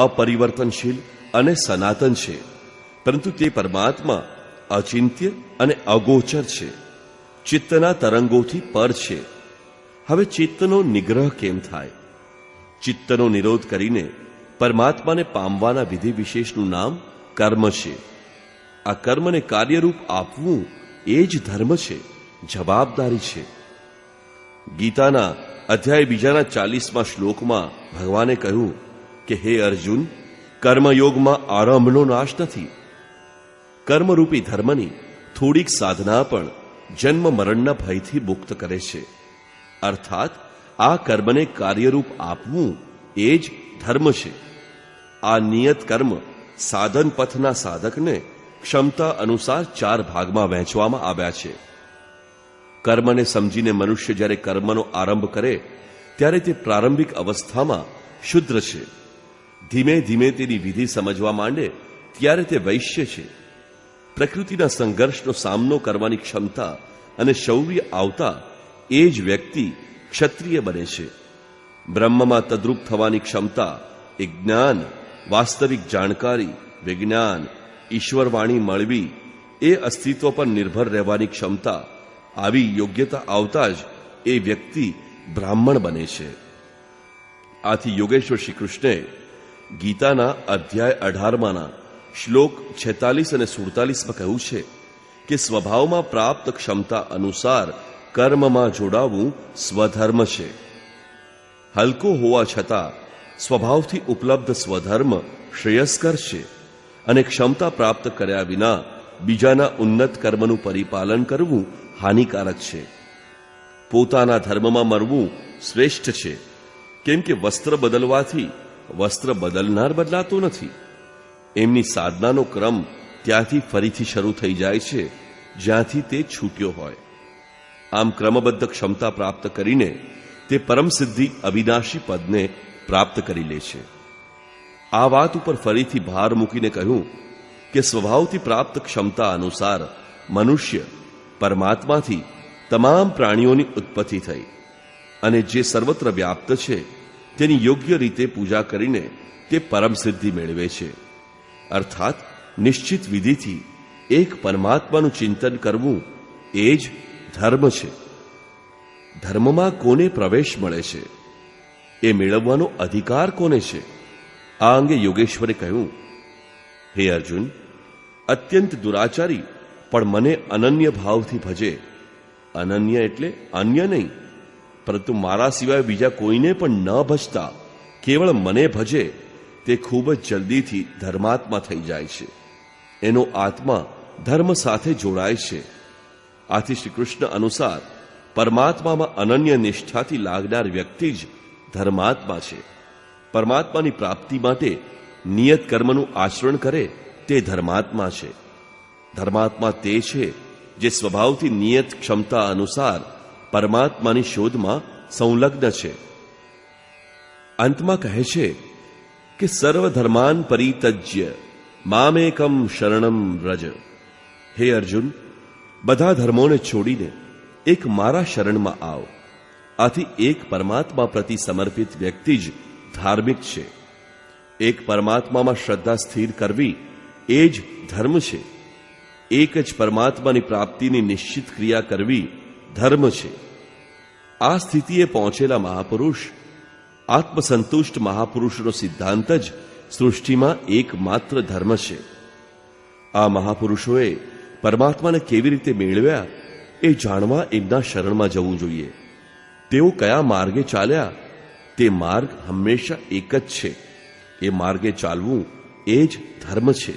અપરિવર્તનશીલ અને સનાતન છે. પરંતુ તે પરમાત્મા અચિંત્ય અને અગોચર છે. ચિત્તના તરંગોથી પર છે. હવે ચિત્તનો નિગ્રહ કેમ થાય? ચિત્તનો નિરોધ કરીને પરમાત્માને પામવાના વિધિ વિશેષનું નામ કર્મ છે. આ કર્મને કાર્યરૂપ આપવું એ જ ધર્મ છે, જવાબદારી છે. ગીતાના અધ્યાય બીજાના 40મા શ્લોકમાં ભગવાને કહ્યું કે હે અર્જુન, કર્મયોગમાં આરંભનો નાશ નથી. કર્મરૂપી ધર્મની થોડીક સાધના પણ જન્મ મરણના ભયથી મુક્ત કરે છે. અર્થાત આ કર્મને કાર્યરૂપ આપવું એ જ ધર્મ છે. આ નિયત કર્મ સાધન પથના સાધકને ક્ષમતા અનુસાર 4 ભાગમાં વહેંચવામાં આવ્યા છે. કર્મને સમજીને મનુષ્ય જ્યારે કર્મનો આરંભ કરે ત્યારે તે પ્રારંભિક અવસ્થામાં શુદ્ર છે. ધીમે ધીમે તેની વિધિ સમજવા માંડે ત્યારે તે વૈશ્ય છે. પ્રકૃતિના સંઘર્ષનો સામનો કરવાની ક્ષમતા અને શૌર્ય આવતા એ જ વ્યક્તિ ક્ષત્રિય બને છે. બ્રહ્મમાં તદ્રુપ થવાની ક્ષમતા એ જ્ઞાન, વાસ્તવિક જાણકારી, વિજ્ઞાન, ઈશ્વરવાણી મળવી, એ અસ્તિત્વ પર નિર્ભર રહેવાની ક્ષમતા, આવી યોગ્યતા આવતા જ એ વ્યક્તિ બ્રાહ્મણ બને છે. આથી યોગેશ્વર શ્રી કૃષ્ણે ગીતાના અધ્યાય 18માના શ્લોક 46 અને 47માં કહ્યું છે કે સ્વભાવમાં પ્રાપ્ત ક્ષમતા અનુસાર કર્મમાં જોડાવું સ્વધર્મ છે. હલકો હોવા છતાં સ્વભાવથી ઉપલબ્ધ સ્વધર્મ શ્રેયસ્કર છે અને ક્ષમતા પ્રાપ્ત કર્યા વિના બીજાના ઉન્નત કર્મનું પરિપાલન કરવું હાનિકારક છે. પોતાના ધર્મમાં મરવું શ્રેષ્ઠ છે, કેમ કે વસ્ત્ર બદલવાથી વસ્ત્ર બદલનાર બદલાતો નથી. એમની સાધનાનો ક્રમ ત્યાંથી ફરીથી શરૂ થઈ જાય છે જ્યાંથી તે છૂટ્યો હોય. આમ ક્રમબદ્ધ ક્ષમતા પ્રાપ્ત કરીને તે પરમ સિદ્ધિ અવિનાશી પદને પ્રાપ્ત કરી લે છે. આ વાત ઉપર ફરીથી ભાર મૂકીને કહ્યું કે સ્વભાવથી પ્રાપ્ત ક્ષમતા અનુસાર મનુષ્ય પરમાત્માથી તમામ પ્રાણીઓની ઉત્પત્તિ થઈ અને જે સર્વત્ર વ્યાપ્ત છે તેની યોગ્ય રીતે પૂજા કરીને તે પરમ સિદ્ધિ મેળવે છે. અર્થાત નિશ્ચિત વિધિથી એક પરમાત્માનું ચિંતન કરવું એ જ ધર્મ છે. ધર્મમાં કોને પ્રવેશ મળે છે? એ મેળવવાનો અધિકાર કોને છે? આ અંગે યોગેશ્વરે કહ્યું, હે અર્જુન, અત્યંત દુરાચારી પણ મને અનન્ય ભાવથી ભજે. અનન્ય એટલે અન્ય નહીં, પરંતુ મારા સિવાય બીજા કોઈને પણ ન ભજતા કેવળ મને ભજે તે ખૂબ જ જલ્દીથી ધર્માત્મા થઈ જાય છે. એનો આત્મા ધર્મ સાથે જોડાય છે. આથી શ્રી કૃષ્ણ અનુસાર પરમાત્મામાં અનન્ય નિષ્ઠાથી લાગનાર વ્યક્તિ જ ધર્માત્મા છે. પરમાત્માની પ્રાપ્તિ માટે નિયત કર્મનું આચરણ કરે તે ધર્માત્મા છે. ધર્માત્મા તે છે જે સ્વભાવથી નિયત ક્ષમતા અનુસાર પરમાત્માની શોધમાં સંલગ્ન છે. અંતમાં કહે છે કે સર્વધર્માન પરિત્યજ્ય મામેકમ શરણમ વ્રજ. હે અર્જુન, બધા ધર્મોને છોડીને એક મારા શરણમાં આવ. આથી એક પરમાત્મા પ્રતિ સમર્પિત વ્યક્તિ જ ધાર્મિક છે. એક પરમાત્મામાં શ્રદ્ધા સ્થિર કરવી એ જ ધર્મ છે. એક જ પરમાત્માની પ્રાપ્તિની નિશ્ચિત ક્રિયા કરવી ધર્મ છે. આ સ્થિતિએ પહોંચેલા મહાપુરુષ, આત્મસંતુષ્ટ મહાપુરુષનો સિદ્ધાંત જ સૃષ્ટિમાં એકમાત્ર ધર્મ છે. આ મહાપુરુષોએ પરમાત્માને કેવી રીતે મેળવ્યા એ જાણવા એમના શરણમાં જવું જોઈએ. તેઓ કયા માર્ગે ચાલ્યા તે માર્ગ હંમેશા એક જ છે. એ માર્ગે ચાલવું એ જ ધર્મ છે.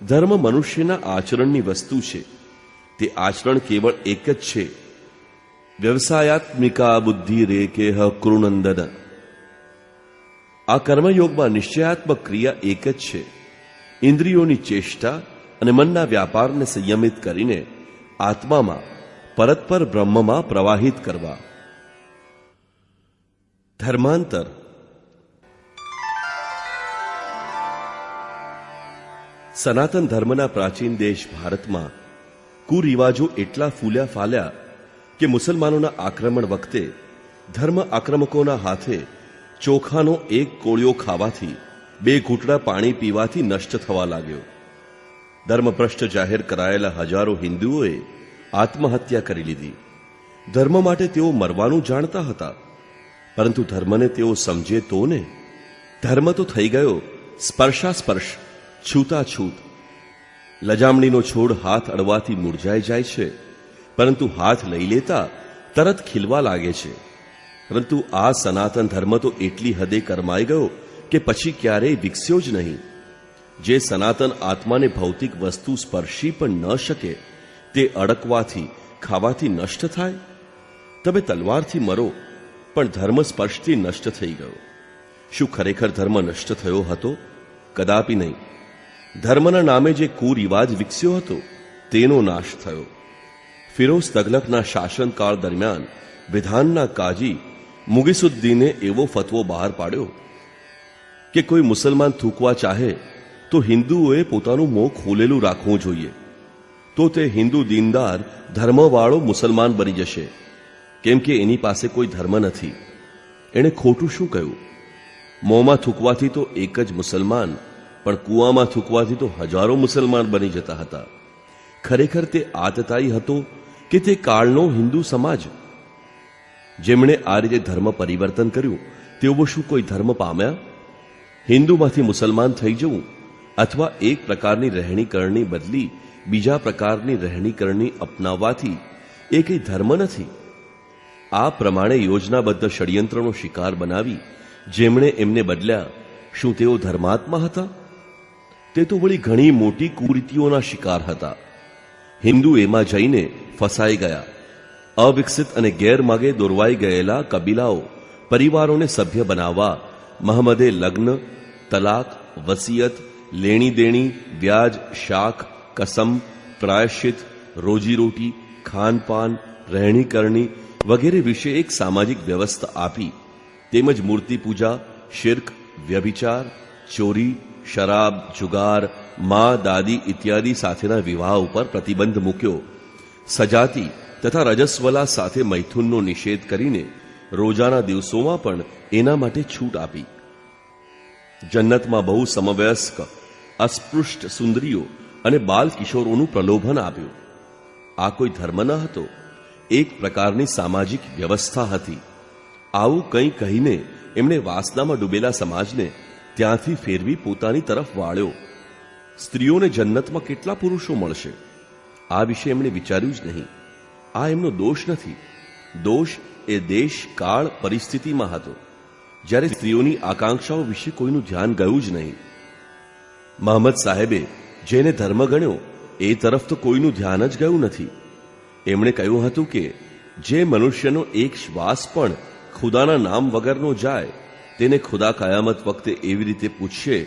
ધર્મ મનુષ્યના આચરણની વસ્તુ છે. તે આચરણ કેવળ એક જ છે. વ્યવસાયાત્મિકા બુદ્ધિ રેકેહ કૃનંદન. આ કર્મયોગમાં નિશ્ચયાત્મક ક્રિયા એક જ છે. ઇન્દ્રિયોની ચેષ્ટા અને મનના વ્યાપારને સંયમિત કરીને આત્મામાં પરસ્પર બ્રહ્મમાં પ્રવાહિત કરવા. ધર્માંતર. સનાતન ધર્મના પ્રાચીન દેશ ભારતમાં કુરિવાજો એટલા ફૂલ્યા ફાલ્યા કે મુસલમાનોના આક્રમણ વખતે ધર્મ આક્રમકોના હાથે ચોખાનો એક કોળિયો ખાવાથી, 2 ઘૂંટડા પાણી પીવાથી નષ્ટ થવા લાગ્યો. ધર્મભ્રષ્ટ જાહેર કરાયેલા હજારો હિન્દુઓએ આત્મહત્યા કરી લીધી. ધર્મ માટે તેઓ મરવાનું જાણતા હતા, પરંતુ ધર્મને તેઓ સમજે તો ને. ધર્મ તો થઈ ગયો સ્પર્શાસ્પર્શ, છૂતાછૂત. લજામણીનો છોડ હાથ અડવાથી મુરઝાઈ જાય છે, પરંતુ હાથ લઈ લેતા તરત ખીલવા લાગે છે. પરંતુ આ સનાતન ધર્મ તો એટલી હદે કરમાઈ ગયો કે પછી ક્યારેય વિકસ્યો જ નહીં. જે સનાતન આત્માને ભૌતિક વસ્તુ સ્પર્શી પણ ન શકે તે અડકવાથી, ખાવાથી નષ્ટ થાય. તમે તલવારથી મરો, પણ ધર્મ સ્પર્શથી નષ્ટ થઈ ગયો. શું ખરેખર ધર્મ નષ્ટ થયો હતો? કદાપી નહીં. ધર્મના નામે જે કુરિવાજ વિકસ્યો હતો તેનો નાશ થયો. ફિરોઝ તગલકના શાસનકાળ દરમિયાન વિધાનના કાજી મુગીસુદ્દીને એવો ફતવો બહાર પાડ્યો કે કોઈ મુસલમાન થૂકવા ચાહે તો હિન્દુઓએ પોતાનું મોં ખોલેલું રાખવું જોઈએ. તો તે હિન્દુ દીનદાર ધર્મવાળો મુસલમાન બની જશે, કેમ કે એની પાસે કોઈ ધર્મ નથી. એણે ખોટું શું કહ્યું? મોંમાં થૂકવાથી તો એક જ મુસલમાન, પણ કૂવામાં થૂકવાથી તો હજારો મુસલમાન બની જતા હતા. ખરેખર તે આતતાઈ હતો કે તે કાળનો હિન્દુ સમાજ? જેમણે આ રીતે ધર્મ પરિવર્તન કર્યું તેઓ શું કોઈ ધર્મ પામ્યા? હિન્દુમાંથી મુસલમાન થઈ જવું અથવા એક પ્રકારની રહેણીકરણી બદલી બીજા પ્રકારની રહેણીકરણી અપનાવવાથી એ કંઈ ધર્મ નથી. આ પ્રમાણે યોજનાબદ્ધ ષડયંત્રનો શિકાર બનાવી જેમણે એમને બદલ્યા, શું તેઓ ધર્માત્મા હતા? તે તો વળી ઘણી મોટી કુરીતિઓના શિકાર હતા. હિન્દુ એમાં જઈને ફસાઈ ગયા. અવિકસિત અને ગેરમાર્ગે દોરવાઈ ગયેલા કબીલાઓ, પરિવારોને સભ્ય બનાવવા મહમ્મદે લગ્ન, તલાક, વસિયત, લેણી દેણી, વ્યાજ, શાખ, કસમ, પ્રાયશ્ચિત, રોજીરોટી, ખાનપાન, રહેણીકરણી વગેરે વિશે એક સામાજિક વ્યવસ્થા આપી. તેમજ મૂર્તિ પૂજા, શિર્ક, વ્યભિચાર, ચોરી, શરાબ, જુગાર, મા, દાદી ઇત્યાદિ સાથેના વિવાહ ઉપર પ્રતિબંધ મૂક્યો. સજાતી તથા રજસ્વલા સાથે મૈથુનનો નિષેધ કરીને રોજાના દિવસોમાં પણ એના માટે છૂટ આપી. જન્નતમાં બહુ સમવયસ્ક, અસ્પૃષ્ટ સુંદરીઓ અને બાલ કિશોરોનું પ્રલોભન આપ્યું. આ કોઈ ધર્મ ન હતો, એક પ્રકારની સામાજિક વ્યવસ્થા હતી. આવું કંઈ કહીને એમણે વાસનામાં ડૂબેલા સમાજને ત્યાંથી ફેરવી પોતાની તરફ વાળ્યો. સ્ત્રીઓને જન્નતમાં કેટલા પુરુષો મળશે? આ વિશે એમણે વિચાર્યું જ નહીં. આ એમનો દોષ નથી. દોષ એ દેશ, કાળ, પરિસ્થિતિમાં હતો, જ્યારે સ્ત્રીઓની આકાંક્ષાઓ વિશે કોઈનું ધ્યાન ગયું જ નહીં. મહમ્મદ સાહેબે જેને ધર્મ ગણ્યો એ તરફ તો કોઈનું ધ્યાન જ ગયું નથી. એમણે કહ્યું હતું કે જે મનુષ્યનો એક શ્વાસ પણ ખુદાના નામ વગરનો જાય તેને ખુદા કયામત વખતે એવી રીતે પૂછશે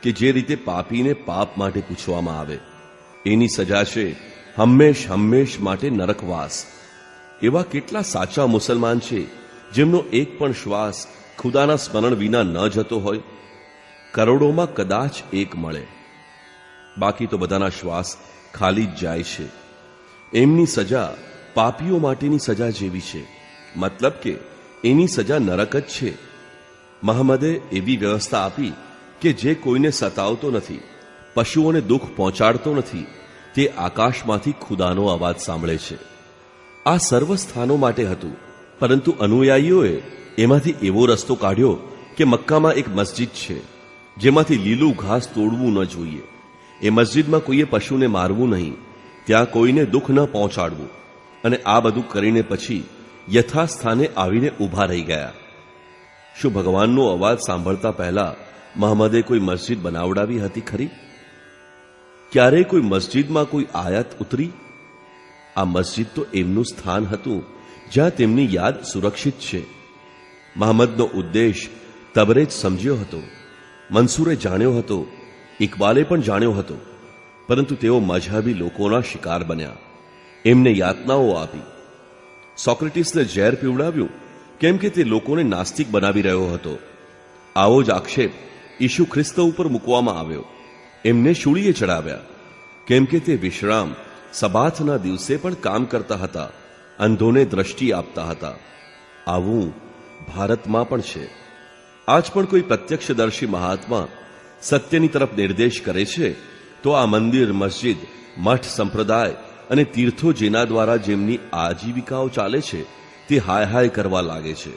કે જે રીતે પાપીને પાપ માટે પૂછવામાં આવે. એની સજા છે હંમેશ હંમેશ માટે નરકવાસ. એવા કેટલા સાચા મુસલમાન છે જેમનો એક પણ શ્વાસ ખુદાના સ્મરણ વિના ન જતો હોય? કરોડોમાં કદાચ એક મળે. બાકી તો બધાના શ્વાસ ખાલી જ જાય છે. એમની સજા પાપીઓ માટેની સજા જેવી છે, મતલબ કે એની સજા નરક જ છે. મહમ્મદે એવી વ્યવસ્થા આપી કે જે કોઈને સતાવતો નથી, પશુઓને દુઃખ પહોંચાડતો નથી, તે આકાશમાંથી ખુદાનો અવાજ સાંભળે છે. આ સર્વ સ્થાનો માટે હતું, પરંતુ અનુયાયીઓએ એમાંથી એવો રસ્તો કાઢ્યો કે મક્કામાં એક મસ્જિદ છે જેમાંથી લીલું ઘાસ તોડવું ન જોઈએ. એ મસ્જિદમાં કોઈએ પશુને મારવું નહીં, ત્યાં કોઈને દુઃખ ન પહોંચાડવું. અને આ બધું કરીને પછી યથાસ્થાને આવીને ઊભા રહી ગયા. શું ભગવાનનો અવાજ સાંભળતા પહેલા મહમ્મદે કોઈ મસ્જિદ બનાવડાવી હતી ખરી? ક્યારેય કોઈ મસ્જિદમાં કોઈ આયત ઉતરી? આ મસ્જિદ તો એમનું સ્થાન હતું જ્યાં તેમની યાદ સુરક્ષિત છે. મહમ્મદનો ઉદ્દેશ તબરેજ સમજ્યો હતો, મંસૂરે જાણ્યો હતો, ઇકબાલે પણ જાણ્યો હતો, પરંતુ તેઓ મઝહબી લોકોના શિકાર બન્યા. એમને યાતનાઓ આપી. સોક્રેટિસને ઝેર પીવડાવ્યું કેમ કે તે લોકોને નાસ્તિક બનાવી રહ્યો હતો. આવો જ આક્ષેપ ઈસુ ખ્રિસ્ત ઉપર મૂકવામાં આવ્યો. એમને શૂળીએ ચડાવ્યા કેમ કે તે વિશ્રામ સબાથના દિવસે પણ કામ કરતા હતા, અંધોને દ્રષ્ટિ આપતા હતા. આવું ભારતમાં પણ છે. આજ પણ કોઈ પ્રત્યક્ષદર્શી મહાત્મા સત્યની તરફ નિર્દેશ કરે છે તો આ મંદિર, મસ્જિદ, મઠ સંપ્રદાય અને તીર્થો જેના દ્વારા જેમની આજીવિકાઓ ચાલે છે તે હાય હાય કરવા લાગે છે.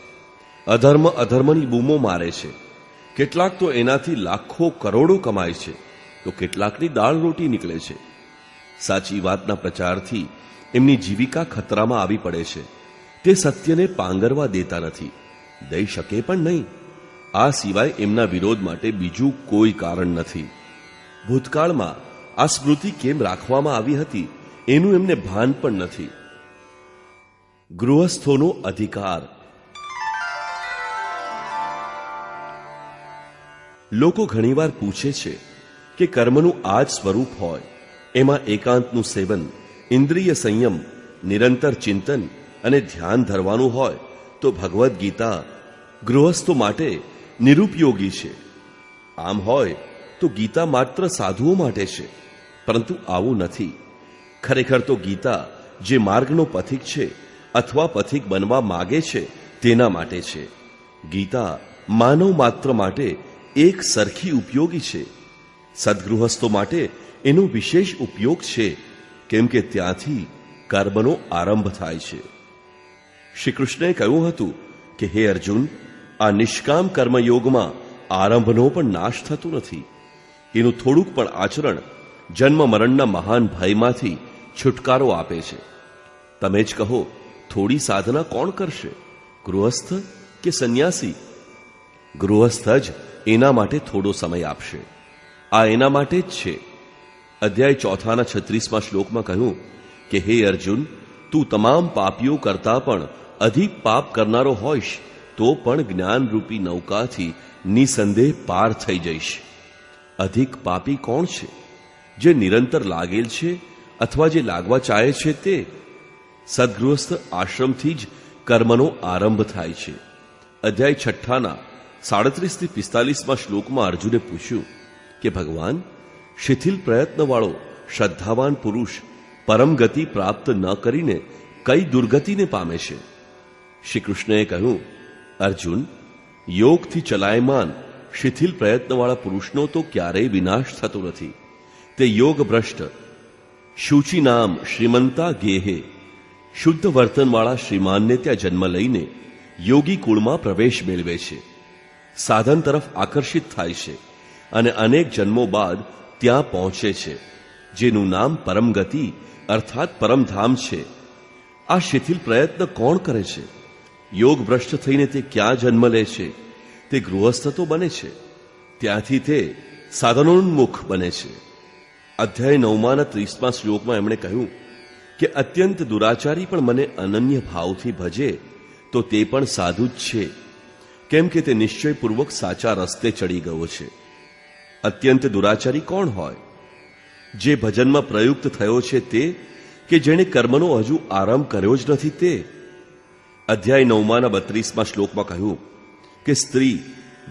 અધર્મ અધર્મની બૂમો મારે છે. કેટલાક તો એનાથી લાખો કરોડો કમાય છે, તો કેટલાકની દાળ રોટી નીકળે છે. સાચી વાતના પ્રચારથી એમની જીવિકા ખતરામાં આવી પડે છે. તે સત્યને પાંગરવા દેતા નથી, દઈ શકે પણ નહીં. આ સિવાય એમના વિરોધ માટે બીજું કોઈ કારણ નથી. ભૂતકાળમાં આ સ્મૃતિ કેમ રાખવામાં આવી હતી એનું એમને ભાન પણ નથી. ગૃહસ્થોનો અધિકાર. લોકો ઘણીવાર પૂછે છે કે કર્મનું આ જ સ્વરૂપ હોય, એમાં એકાંતનું સેવન, ઇન્દ્રિય સંયમ, નિરંતર ચિંતન અને ધ્યાન ધરવાનું હોય તો ભગવદ્ ગીતા ગૃહસ્થો માટે નિરુપયોગી છે. આમ હોય તો ગીતા માત્ર સાધુઓ માટે છે, પરંતુ આવું નથી. ખરેખર તો ગીતા જે માર્ગનો પથિક છે અથવા પથિક બનવા માગે છે તેના માટે છે. ગીતા માનવ માત્ર માટે એક સરખી ઉપયોગી છે. સદગૃહસ્થો માટે એનો વિશેષ ઉપયોગ છે, કેમ કે ત્યાંથી કર્મનો આરંભ થાય છે. શ્રી કૃષ્ણએ કહ્યું હતું કે હે અર્જુન, આ નિષ્કામ કર્મયોગમાં આરંભનો પણ નાશ થતો નથી. એનું થોડુંક પણ આચરણ જન્મ મરણના મહાન ભયમાંથી છુટકારો આપે છે. તમે જ કહો, થોડી સાધના કોણ કરશે, ગૃહસ્થ કે સંન્યાસી? ગૃહસ્થ જ એના માટે થોડો સમય આપશે. આ એના માટે જ છે. અધ્યાય 4:36 શ્લોકમાં કહ્યું કે હે અર્જુન, તું તમામ પાપીઓ કરતા પણ અધિક પાપ કરનારો હોઈશ તો પણ જ્ઞાનરૂપી નૌકાથી નિસંદેહ પાર થઈ જઈશ. અધિક પાપી કોણ છે? જે નિરંતર લાગેલ છે અથવા જે લાગવા ચાહે છે તે. સદગૃહસ્થ આશ્રમથી જ કર્મનો આરંભ થાય છે. અધ્યાય 6:37-45 શ્લોકમાં અર્જુને પૂછ્યું કે ભગવાન, શિથિલ પ્રયત્નવાળો શ્રદ્ધાવાન પુરુષ પરમ ગતિ પ્રાપ્ત ન કરીને કઈ દુર્ગતિને પામે છે? શ્રી કૃષ્ણએ કહ્યું, અર્જુન, યોગથી ચલાયમાન શિથિલ પ્રયત્નવાળા પુરુષનો તો ક્યારેય વિનાશ થતો નથી. તે યોગ ભ્રષ્ટ, શુચિ નામ શ્રીમંતા ગેહે, શુદ્ધ વર્તનવાળા શ્રીમાનને ત્યાં જન્મ લઈને યોગી કુળમાં પ્રવેશ મેળવે છે. સાધન તરફ આકર્ષિત થાય છે અને અનેક જન્મો બાદ ત્યાં પહોંચે છે, જેનું નામ પરમગતિ અર્થાત પરમધામ છે. આ શિથિલ પ્રયત્ન કોણ કરે છે? યોગ ભ્રષ્ટ થઈને તે ક્યાં જન્મ લે છે? તે ગૃહસ્થ તો બને છે, ત્યાંથી તે સાધનોન્મુખ બને છે. અધ્યાય 9:30 શ્લોકમાં એમણે કહ્યું કે અત્યંત દુરાચારી પણ મને અનન્ય ભાવથી ભજે તો તે પણ સાધુ જ છે, કેમ કે તે નિશ્ચયપૂર્વક સાચા રસ્તે ચડી ગયો છે. અત્યંત દુરાચારી કોણ હોય? જે ભજનમાં પ્રયુક્ત થયો છે તે, કે જેણે કર્મનો હજુ આરંભ કર્યો જ નથી તે. અધ્યાય 9:32 શ્લોકમાં કહ્યું કે સ્ત્રી,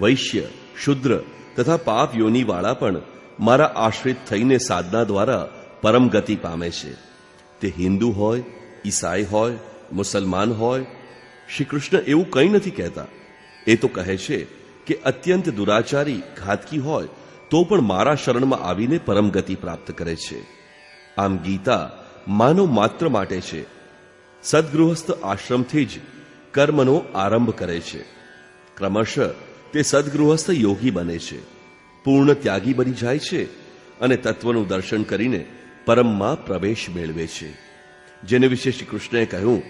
વૈશ્ય, શુદ્ર તથા પાપ યોનિવાળા પણ મારા આશ્રિત થઈને સાધના દ્વારા પરમ ગતિ પામે છે. તે હિન્દુ હોય, ઈસાઈ હોય, મુસલમાન હોય, શ્રી કૃષ્ણ એવું કંઈ નથી કહેતા. એ તો કહે છે કે અત્યંત દુરાચારી, ઘાતકી હોય તો પણ મારા શરણમાં આવીને પરમ ગતિ પ્રાપ્ત કરે છે. આમ ગીતા માનવ માત્ર માટે છે. સદગૃહસ્થ આશ્રમથી જ કર્મનો આરંભ કરે છે. ક્રમશઃ તે સદગૃહસ્થ યોગી બને છે, પૂર્ણ ત્યાગી બની જાય છે અને તત્વનું દર્શન કરીને પરમમાં પ્રવેશ મેળવે છે. જેને વિશે શ્રી કૃષ્ણએ કહ્યું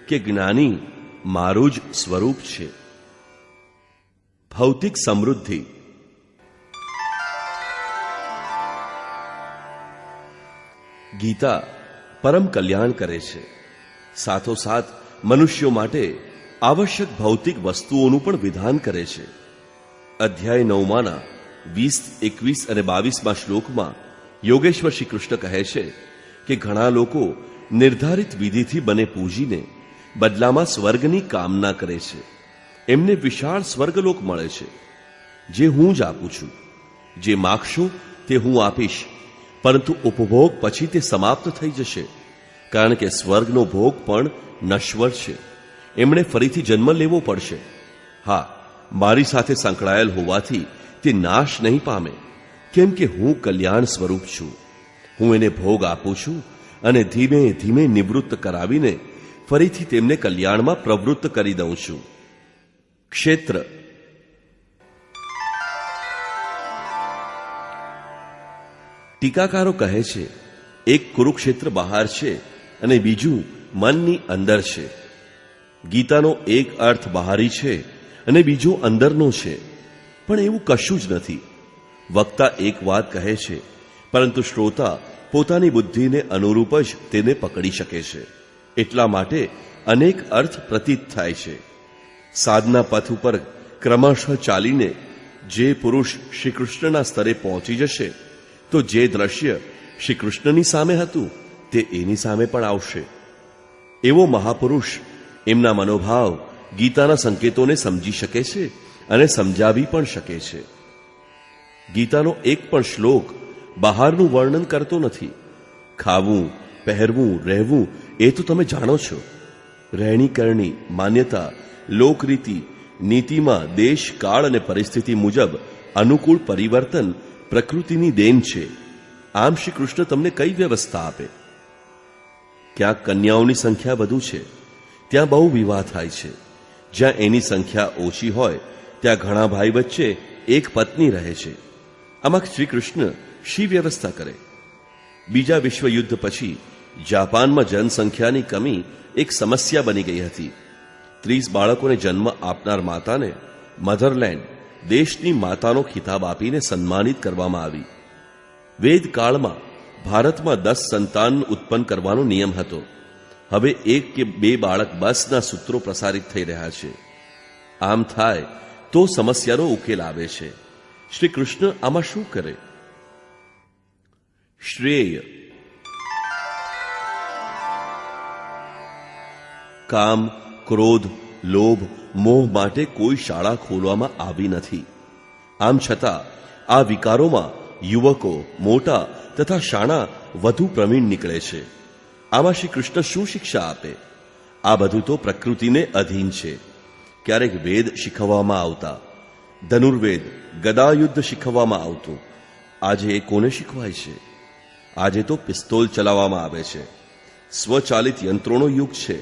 કે જ્ઞાની મારું જ સ્વરૂપ છે. ભૌતિક સમૃદ્ધિ. ગીતા પરમ કલ્યાણ કરે છે. સાથોસાથ મનુષ્યો માટે આવશ્યક ભૌતિક વસ્તુઓનું પણ વિધાન કરે છે. અધ્યાય 9 20, 21 અને 22 શ્લોકમાં યોગેશ્વર શ્રી કૃષ્ણ કહે છે કે ઘણા લોકો નિર્ધારિત વિધિથી બને પૂજીને બદલામાં સ્વર્ગની કામના કરે છે. એમને વિશાળ સ્વર્ગલોક મળે છે, જે હું જ આપું છું. જે માગશો તે હું આપીશ, પરંતુ ઉપભોગ પછી તે સમાપ્ત થઈ જશે, કારણ કે સ્વર્ગનો ભોગ પણ નશ્વર છે. એમણે ફરીથી જન્મ લેવો પડશે. હા, મારી સાથે સંકળાયેલ હોવાથી તે નાશ નહીં પામે, કેમ કે હું કલ્યાણ સ્વરૂપ છું. હું એને ભોગ આપું છું અને ધીમે ધીમે નિવૃત્ત કરાવીને ફરીથી તેમને કલ્યાણમાં પ્રવૃત્ત કરી દઉં છું. ક્ષેત્ર. ટીકાકારો કહે છે, એક કુરુક્ષેત્ર બહાર છે અને બીજું મનની અંદર છે. ગીતાનો એક અર્થ બહારી છે અને બીજો અંદરનો છે, પણ એવું કશું જ નથી. વક્તા એક વાત કહે છે, પરંતુ શ્રોતા પોતાની બુદ્ધિને અનુરૂપ જ તેને પકડી શકે છે. એટલા માટે અનેક અર્થ પ્રતીત થાય છે. સાધના પથ ઉપર ક્રમશઃ ચાલીને જે પુરુષ શ્રી કૃષ્ણના સ્તરે પહોંચી જશે, તો જે દ્રશ્ય શ્રી કૃષ્ણની સામે હતું તે એની સામે પણ આવશે. એવો મહાપુરુષ એમના મનોભાવ, ગીતાના સંકેતોને સમજી શકે છે અને સમજાવી પણ શકે છે. ગીતાનો એક પણ શ્લોક બહારનું વર્ણન કરતો નથી. ખાવું, પહેરવું, રહેવું એ તો તમે જાણો છો. રહેણી કરણી, માન્યતા, લોકરીતિ, નીતિમાં દેશ, કાળ અને પરિસ્થિતિ મુજબ અનુકૂળ પરિવર્તન પ્રકૃતિની દેન છે. આમ શ્રી કૃષ્ણ તમને કઈ વ્યવસ્થા આપે? ક્યાંક કન્યાઓની સંખ્યા વધુ છે, ત્યાં બહુ વિવાહ થાય છે. જ્યાં એની સંખ્યા ઓછી હોય ત્યાં ઘણા ભાઈ વચ્ચે એક પત્ની રહે છે. આમાં શ્રી કૃષ્ણ શી વ્યવસ્થા કરે? બીજા વિશ્વયુદ્ધ પછી જાપાનમાં જનસંખ્યાની કમી એક સમસ્યા બની ગઈ હતી. 30 બાળકોને જન્મ આપનાર માતાને મધરલેન્ડ, દેશની માતાનો ખિતાબ આપીને સન્માનિત કરવામાં આવી. વેદકાળમાં ભારતમાં 10 સંતાન ઉત્પન્ન કરવાનો નિયમ હતો. હવે 1 કે 2 બાળક બસના સૂત્રો પ્રસારિત થઈ રહ્યા છે. આમ થાય તો સમસ્યાનો ઉકેલ આવે છે. શ્રી કૃષ્ણ આમાં શું કરે? શ્રેય. કામ, ક્રોધ, લોભ, મોહ માટે કોઈ શાળા ખોલવામાં આવી નથી. આમ છતાં આ વિકારોમાં યુવકો, મોટા તથા શાણા વધુ પ્રવીણ નીકળે છે. આમાં શ્રી કૃષ્ણ શું શિક્ષા આપે? આ બધું તો પ્રકૃતિને અધીન છે. ક્યારેક વેદ શીખવવામાં આવતા, ધનુર્વેદ, ગદાયુદ્ધ શીખવવામાં આવતું. આજે એ કોને શીખવાય છે? આજે તો પિસ્તોલ ચલાવવામાં આવે છે. સ્વચાલિત યંત્રોનો યુગ છે.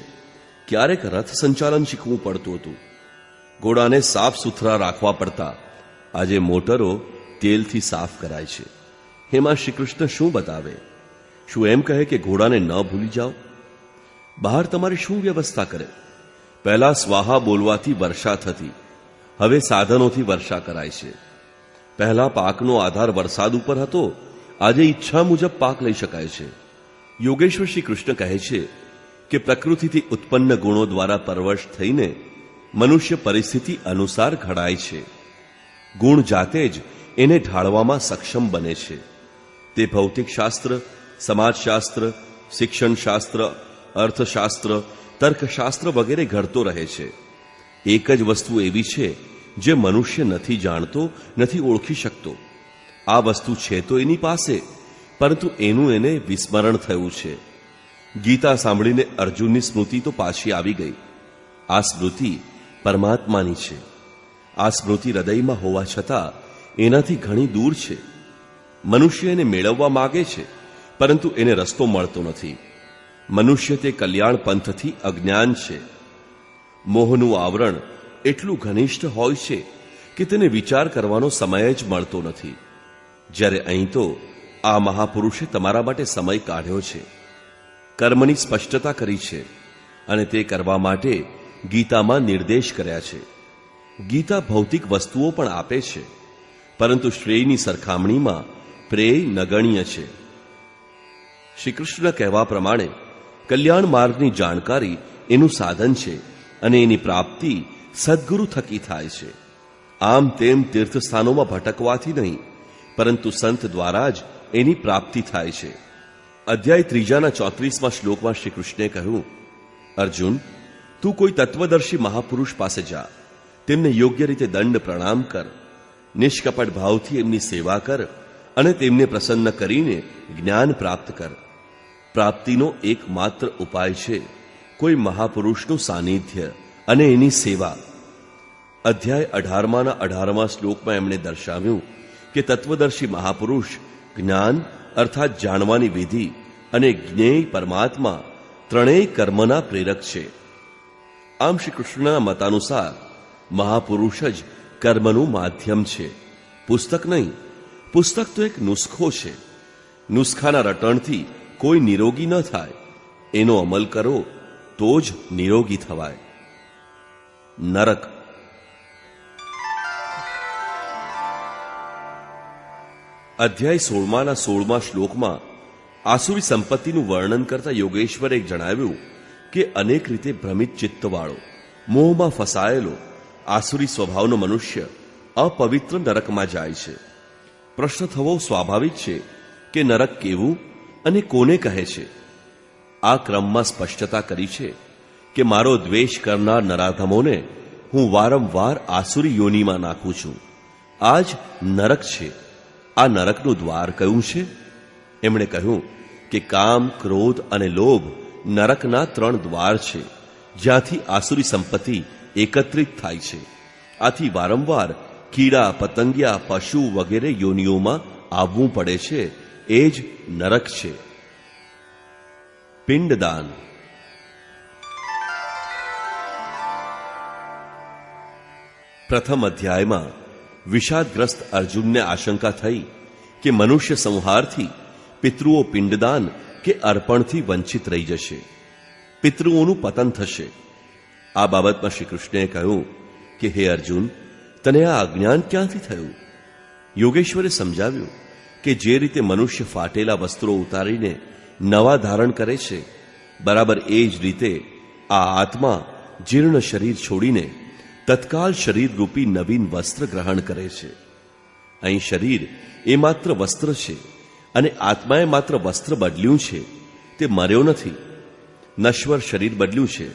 ક્યારેક રથ સંચાલન શીખવું પડતું હતું. ઘોડાને સાફ સુથરા રાખવા પડતા. આજે મોટરો તેલથી સાફ કરાય છે. એમાં શ્રી કૃષ્ણ શું બતાવે? શું એમ કહે કે ઘોડાને ન ભૂલી જાઓ? બહાર તમારી શું વ્યવસ્થા કરે? પહેલા સ્વાહા બોલવાથી વર્ષા થતી, હવે સાધનોથી વર્ષા કરાય છે. પહેલા પાકનો આધાર વરસાદ ઉપર હતો, આજે ઈચ્છા મુજબ પાક લઈ શકાય છે. યોગેશ્વર શ્રી કૃષ્ણ કહે છે કે પ્રકૃતિથી ઉત્પન્ન ગુણો દ્વારા પરવશ થઈને મનુષ્ય પરિસ્થિતિ અનુસાર ઘડાય છે. ગુણ જાતે જ એને ઢાળવામાં સક્ષમ બને છે. તે ભૌતિક શાસ્ત્ર, સમાજશાસ્ત્ર, શિક્ષણશાસ્ત્ર, અર્થશાસ્ત્ર, તર્કશાસ્ત્ર વગેરે ઘડતો રહે છે. એક જ વસ્તુ એવી છે જે મનુષ્ય નથી જાણતો, નથી ઓળખી શકતો. આ વસ્તુ છે તો એની પાસે, પરંતુ એનું એને વિસ્મરણ થયું છે. ગીતા સાંભળીને અર્જુનની સ્મૃતિ તો પાછી આવી ગઈ. આ સ્મૃતિ પરમાત્માની છે. આ સ્મૃતિ હૃદયમાં હોવા છતાં એનાથી ઘણી દૂર છે. મનુષ્ય એને મેળવવા માગે છે, પરંતુ એને રસ્તો મળતો નથી. મનુષ્ય તે કલ્યાણ પંથથી અજ્ઞાન છે. મોહનું આવરણ એટલું ઘનિષ્ઠ હોય છે કે તેને વિચાર કરવાનો સમય જ મળતો નથી. જ્યારે અહીં તો આ મહાપુરુષે તમારા માટે સમય કાઢ્યો છે, કર્મની સ્પષ્ટતા કરી છે, અને તે કરવા માટે ગીતામાં નિર્દેશ કર્યા છે. ગીતા ભૌતિક વસ્તુઓ પણ આપે છે, પરંતુ શ્રેયની સરખામણીમાં પ્રેય નગણ્ય છે. શ્રી કૃષ્ણ કહેવા પ્રમાણે કલ્યાણ માર્ગની જાણકારી એનું સાધન છે, અને એની પ્રાપ્તિ સદગુરુ થકી થાય છે. આમ તેમ તીર્થસ્થાનોમાં ભટકવાથી નહીં, પરંતુ સંત દ્વારા જ એની પ્રાપ્તિ થાય છે. અધ્યાય 3ના 34મા શ્લોકમાં શ્રી કૃષ્ણે કહ્યું, અર્જુન, તું કોઈ તત્વદર્શી મહાપુરુષ પાસે જા, તેમને યોગ્ય રીતે દંડ પ્રણામ કર, નિષ્કપટ ભાવથી એમની સેવા કર, અને તેમને પ્રસન્ન કરીને જ્ઞાન પ્રાપ્ત કર. પ્રાપ્તિનો એકમાત્ર ઉપાય છે કોઈ મહાપુરુષનું સાનિધ્ય અને એની સેવા. અધ્યાય 18ના 18મા શ્લોકમાં એમણે દર્શાવ્યું કે તત્વદર્શી મહાપુરુષ જ્ઞાન અર્થાત જાણવાની વિધિ અને જ્ઞેય પરમાત્મા ત્રણેય કર્મના પ્રેરક છે. આમ શ્રી કૃષ્ણના મતાનુસાર મહાપુરુષ જ કર્મનું માધ્યમ છે, પુસ્તક નહીં. પુસ્તક તો એક નુસ્ખો છે. નુસ્ખાના રટણથી કોઈ નિરોગી ન થાય. એનો અમલ કરો તો જ નિરોગી થવાય. નરક. અધ્યાય 16ના 16મા શ્લોકમાં આસુરી સંપત્તિનું વર્ણન કરતા યોગેશ્વરે જણાવ્યું કે અનેક રીતે ભ્રમિત ચિત્તવાળો, મોહમાં ફસાયેલો આસુરી સ્વભાવનો મનુષ્ય અપવિત્ર નરકમાં જાય છે. પ્રશ્ન થવો સ્વાભાવિક છે કે નરક કેવું અને કોને કહે છે. આ ક્રમમાં સ્પષ્ટતા કરી છે કે મારો દ્વેષ કરનાર નરાધમોને હું વારંવાર આસુરી યોનિમાં નાખું છું. આ જ નરક છે. આ નરકનું દ્વાર કયું છે? એમણે કહ્યું કે કામ, ક્રોધ અને લોભ નરકના 3 દ્વાર છે, જ્યાંથી આસુરી સંપત્તિ એકત્રિત થાય છે. આથી વારંવાર કીડા, પતંગિયા, પશુ વગેરે યોનિઓમાં આવવું પડે છે. એ જ નરક છે. પિંડદાન. પ્રથમ અધ્યાયમાં વિષાદગ્રસ્ત અર્જુનને આશંકા થઈ કે મનુષ્ય સંહારથી પિતૃઓ પિંડદાન કે અર્પણથી વંચિત રહી જશે, પિતૃઓનું પતન થશે. આ બાબતમાં શ્રી કૃષ્ણએ કહ્યું કે હે અર્જુન, તને આ અજ્ઞાન ક્યાંથી થયું? યોગેશ્વરે સમજાવ્યું કે જે રીતે મનુષ્ય ફાટેલા વસ્ત્રો ઉતારીને નવા ધારણ કરે છે, બરાબર એ જ રીતે આ આત્મા જીર્ણ શરીર છોડીને તત્કાલ શરીર રૂપી નવીન વસ્ત્ર ગ્રહણ કરે છે. અહીં શરીર એ માત્ર વસ્ત્ર છે, અને આત્માએ માત્ર વસ્ત્ર બદલ્યું છે, તે મર્યો નથી. નશ્વર શરીર બદલ્યું છે,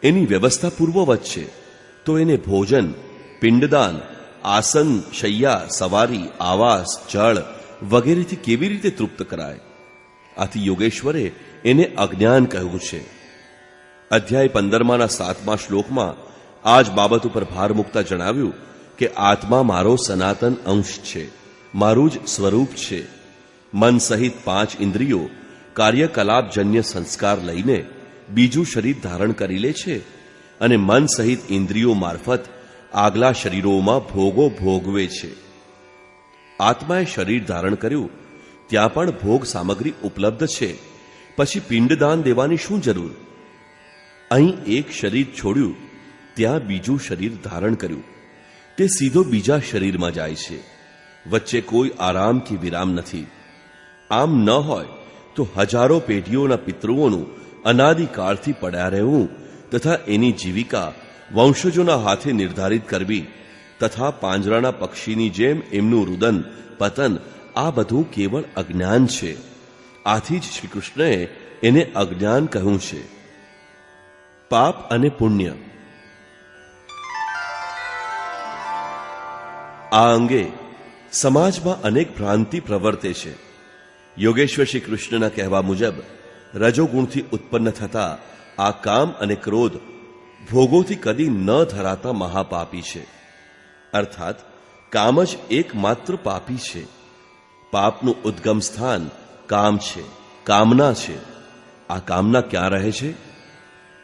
એની વ્યવસ્થા પૂર્વવત છે. તો એને ભોજન, પિંડદાન, આસન, શૈયા, સવારી, આવાસ, જળ વગેરેથી કેવી રીતે તૃપ્ત કરાય? આથી યોગેશ્વરે એને અજ્ઞાન કહ્યું છે. અધ્યાય 15ના 7મા શ્લોકમાં આ જ બાબત ઉપર ભાર મૂકતા જણાવ્યું કે આત્મા મારો સનાતન અંશ છે, મારું જ સ્વરૂપ છે. મન સહિત 5 ઇન્દ્રિયો કાર્યકલાપજન્ય સંસ્કાર લઈને બીજું શરીર ધારણ કરી લે છે, અને મન સહિત ઇન્દ્રિયો મારફત આગલા શરીરોમાં ભોગો ભોગવે છે. આત્માએ શરીર ધારણ કર્યું, ત્યાં પણ ભોગ સામગ્રી ઉપલબ્ધ છે. પછી પિંડદાન દેવાની શું જરૂર? અહીં એક શરીર છોડ્યું, ત્યાં બીજું શરીર ધારણ કર્યું. તે સીધો બીજા શરીરમાં જાય છે. વચ્ચે કોઈ આરામ કે વિરામ નથી. આમ ન હોય તો હજારો પેઢીઓના પિતૃઓનું અનાદિકાળથી પડ્યા રહેવું તથા એની જીવિકા વંશજોના હાથે નિર્ધારિત કરવી તથા પાંજરાના પક્ષીની જેમ એમનું રુદન, પતન, આ બધું કેવળ અજ્ઞાન છે. આથી જ શ્રી કૃષ્ણએ એને અજ્ઞાન કહ્યું છે. પાપ અને પુણ્ય. આ અંગે સમાજમાં અનેક ભ્રાંતિ પ્રવર્તે છે. યોગેશ્વર શ્રી કૃષ્ણના કહેવા મુજબ રજોગુણથી ઉત્પન્ન થતા આ કામ અને ક્રોધ ભોગોથી કદી ન ધરાતા મહાપાપી છે. અર્થાત કામ જ એકમાત્ર પાપી છે. પાપનું ઉદ્ગમ સ્થાન કામ છે, કામના છે. આ કામના ક્યાં રહે છે?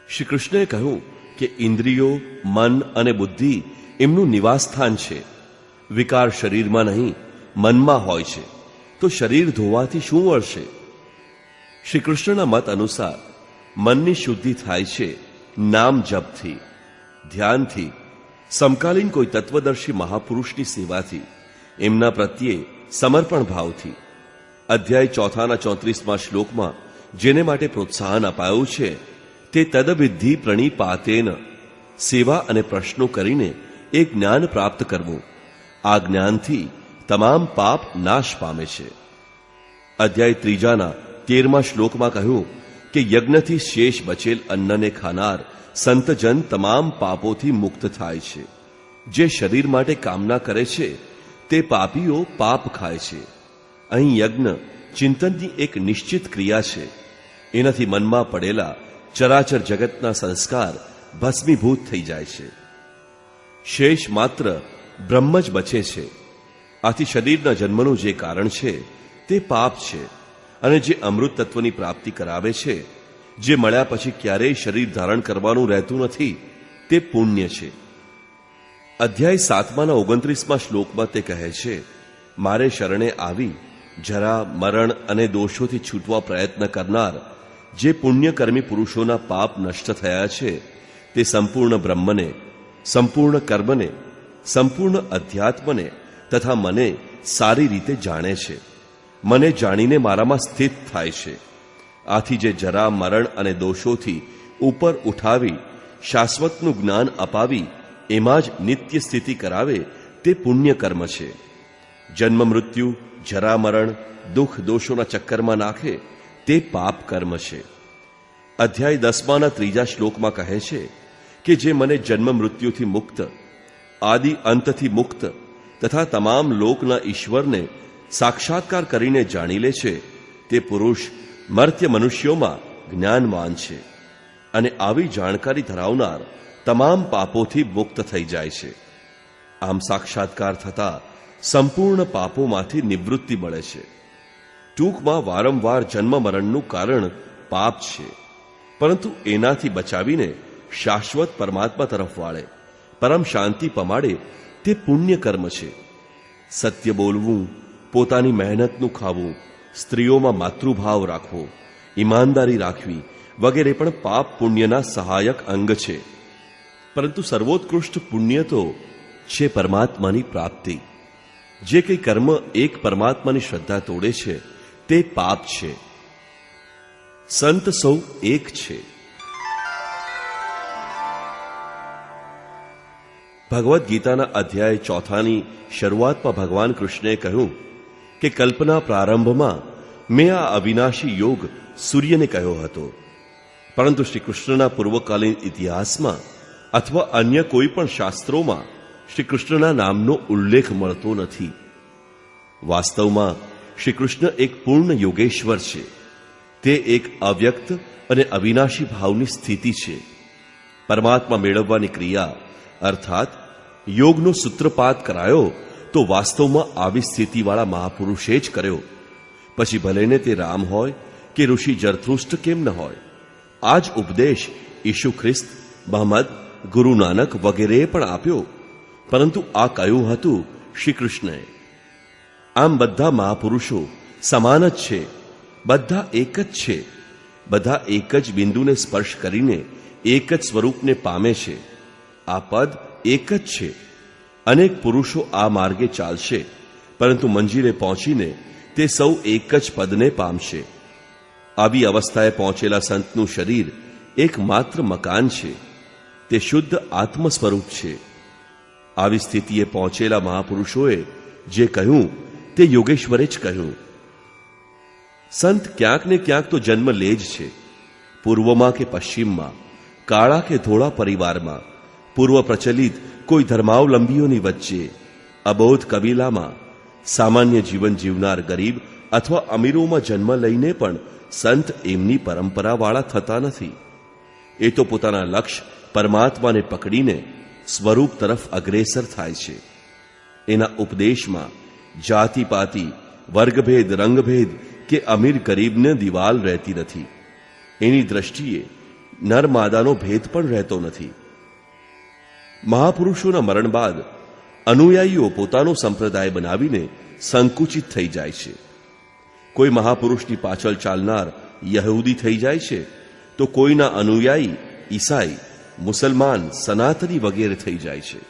શ્રી કૃષ્ણએ કહ્યું કે ઇન્દ્રિયો, મન અને બુદ્ધિ એમનું નિવાસ સ્થાન છે. વિકાર શરીરમાં નહીં, મનમાં હોય છે. તો શરીર ધોવાથી શું વળશે? શ્રી કૃષ્ણના મત અનુસાર મનની શુદ્ધિ થાય છે નામ જપથી, ધ્યાનથી, સમકાલીન કોઈ તત્વદર્શી મહાપુરુષની સેવાથી, એમના પ્રત્યે સમર્પણ ભાવથી. અધ્યાય 4ના 34મા જેને માટે પ્રોત્સાહન અપાયું છે તે તદવિધિ પ્રણિપાતેન, સેવા અને પ્રશ્નો કરીને એ જ્ઞાન પ્રાપ્ત કરવું. આ જ્ઞાનથી તમામ પાપ નાશ પામે છે. અધ્યાય 3ના 13મા કહ્યું કે યજ્ઞથી શેષ બચેલ અન્નને ખાનાર સંતજન તમામ પાપોથી મુક્ત થાય છે. જે શરીર માટે કામના કરે છે તે પાપીઓ પાપ ખાય છે. અહીં યજ્ઞ ચિંતનની એક નિશ્ચિત ક્રિયા છે. એનાથી મનમાં પડેલા ચરાચર જગતના સંસ્કાર ભસ્મીભૂત થઈ જાય છે. શેષ માત્ર બ્રહ્મ જ બચે છે. આથી શરીરના જન્મનું જે કારણ છે તે પાપ છે, અને જે અમૃત તત્વની પ્રાપ્તિ કરાવે છે, જે મળ્યા પછી ક્યારેય શરીર ધારણ કરવાનું રહેતું નથી, તે પુણ્ય છે. અધ્યાય 7ના 29મા શ્લોકમાં તે કહે છે, મારે શરણે આવી જરા, મરણ અને દોષોથી છૂટવા પ્રયત્ન કરનાર જે પુણ્યકર્મી પુરુષોના પાપ નષ્ટ થયા છે તે સંપૂર્ણ બ્રહ્મને, સંપૂર્ણ કર્મને, સંપૂર્ણ અધ્યાત્મને તથા મને સારી રીતે જાણે છે. મને જાણીને મારામાં સ્થિત થાય છે. આથી જે જરા, મરણ અને દોષોથી ઉપર ઉઠાવી શાશ્વતનું જ્ઞાન અપાવી એમાં જ નિત્ય સ્થિતિ કરાવે તે પુણ્ય કર્મ છે. જન્મ મૃત્યુ, જરા મરણ, દુઃખ દોષોના ચક્કરમાં નાખે તે પાપ કર્મ છે. અધ્યાય 10ના 3 શ્લોકમાં કહે છે કે જે મને જન્મ મૃત્યુથી મુક્ત, આદિ અંતથી મુક્ત તથા તમામ લોકના ઈશ્વરને સાક્ષાત્કાર કરીને જાણી લે છે તે પુરુષ મર્ત્ય મનુષ્યોમાં જ્ઞાનવાન છે, અને આવી જાણકારી ધરાવનાર તમામ પાપોથી મુક્ત થઈ જાય છે. આમ સાક્ષાત્કાર થતા સંપૂર્ણ પાપોમાંથી નિવૃત્તિ મળે છે. ટૂંકમાં વારંવાર જન્મ મરણનું કારણ પાપ છે, પરંતુ એનાથી બચાવીને શાશ્વત પરમાત્મા તરફ વાળે, પરમ શાંતિ પમાડે તે પુણ્ય કર્મ છે. સત્ય બોલવું, પોતાની મહેનતનું ખાવું, સ્ત્રીઓમાં માતૃભાવ રાખવો, ઈમાનદારી રાખવી વગેરે પણ પાપ પુણ્યના સહાયક અંગ છે. પરંતુ સર્વોત્કૃષ્ટ પુણ્ય તો છે પરમાત્માની પ્રાપ્તિ. જે કંઈ કર્મ એક પરમાત્માની શ્રદ્ધા તોડે છે તે પાપ છે. સંત સૌ એક છે. ભગવદ્ ગીતાના અધ્યાય 4ની શરૂઆતમાં ભગવાન કૃષ્ણએ કહ્યું કે કલ્પના પ્રારંભમાં મેં આ અવિનાશી યોગ સૂર્યને કહ્યો હતો, પરંતુ શ્રી કૃષ્ણના પૂર્વકાલીન ઇતિહાસમાં અથવા અન્ય કોઈ પણ શાસ્ત્રોમાં શ્રી કૃષ્ણના નામનો ઉલ્લેખ મળતો નથી. વાસ્તવમાં શ્રી કૃષ્ણ એક પૂર્ણ યોગેશ્વર છે. તે એક અવ્યક્ત અને અવિનાશી ભાવની સ્થિતિ છે. પરમાત્મા મેળવવાની ક્રિયા અર્થાત યોગનો સૂત્રપાત કરાયો તો વાસ્તવમાં આવી સ્થિતિવાળા મહાપુરુષે જ કર્યો. પછી ભલેને તે રામ હોય કે ઋષિ જરથુષ્ટ કેમ ન હોય. આ જ ઉપદેશ ઈસુ ખ્રિસ્ત, મહમ્મદ, ગુરુ નાનક વગેરેએ પણ આપ્યો, પરંતુ આ કહ્યું હતું શ્રી કૃષ્ણએ. આમ બધા મહાપુરુષો સમાન જ છે, બધા એક જ છે. બધા એક જ બિંદુને સ્પર્શ કરીને એક જ સ્વરૂપને પામે છે. આ પદ એક જ છે. અનેક પુરુષો આ માર્ગે ચાલશે, પરંતુ મંજિલે પહોંચીને તે સૌ એક જ પદને પામશે. આવી અવસ્થાએ પહોંચેલા સંતનું શરીર એકમાત્ર મકાન છે. તે શુદ્ધ આત્મ સ્વરૂપ છે. આવી સ્થિતિએ પહોંચેલા મહાપુરુષોએ જે કહ્યું તે યોગેશ્વરે જ કહ્યું. સંત ક્યાંક ને ક્યાંક તો જન્મ લે જ છે. પૂર્વમાં કે પશ્ચિમમાં, કાળા કે ધોળા પરિવારમાં, પૂર્વ પ્રચલિત કોઈ ધર્માવલંબીઓની વચ્ચે, અબોધ કબીલામાં સામાન્ય જીવન જીવનાર ગરીબ અથવા અમીરોમાં જન્મ લઈને પણ સંત એમની પરંપરાવાળા થતા નથી. એ તો પોતાના લક્ષ્ય પરમાત્માને પકડીને સ્વરૂપ તરફ અગ્રેસર થાય છે. એના ઉપદેશમાં જાતિપાતિ, વર્ગભેદ, રંગભેદ કે અમીર ગરીબને દિવાલ રહેતી નથી. એની દ્રષ્ટિએ નર માદાનો ભેદ પણ રહેતો નથી. મહાપુરુષોના મરણ બાદ અનુયાયીઓ પોતાનો સંપ્રદાય બનાવીને સંકુચિત થઈ જાય છે. કોઈ મહાપુરુષની પાછળ ચાલનાર યહૂદી થઈ જાય છે, તો કોઈના અનુયાયી ઈસાઈ, મુસલમાન, સનાતની વગેરે થઈ જાય છે.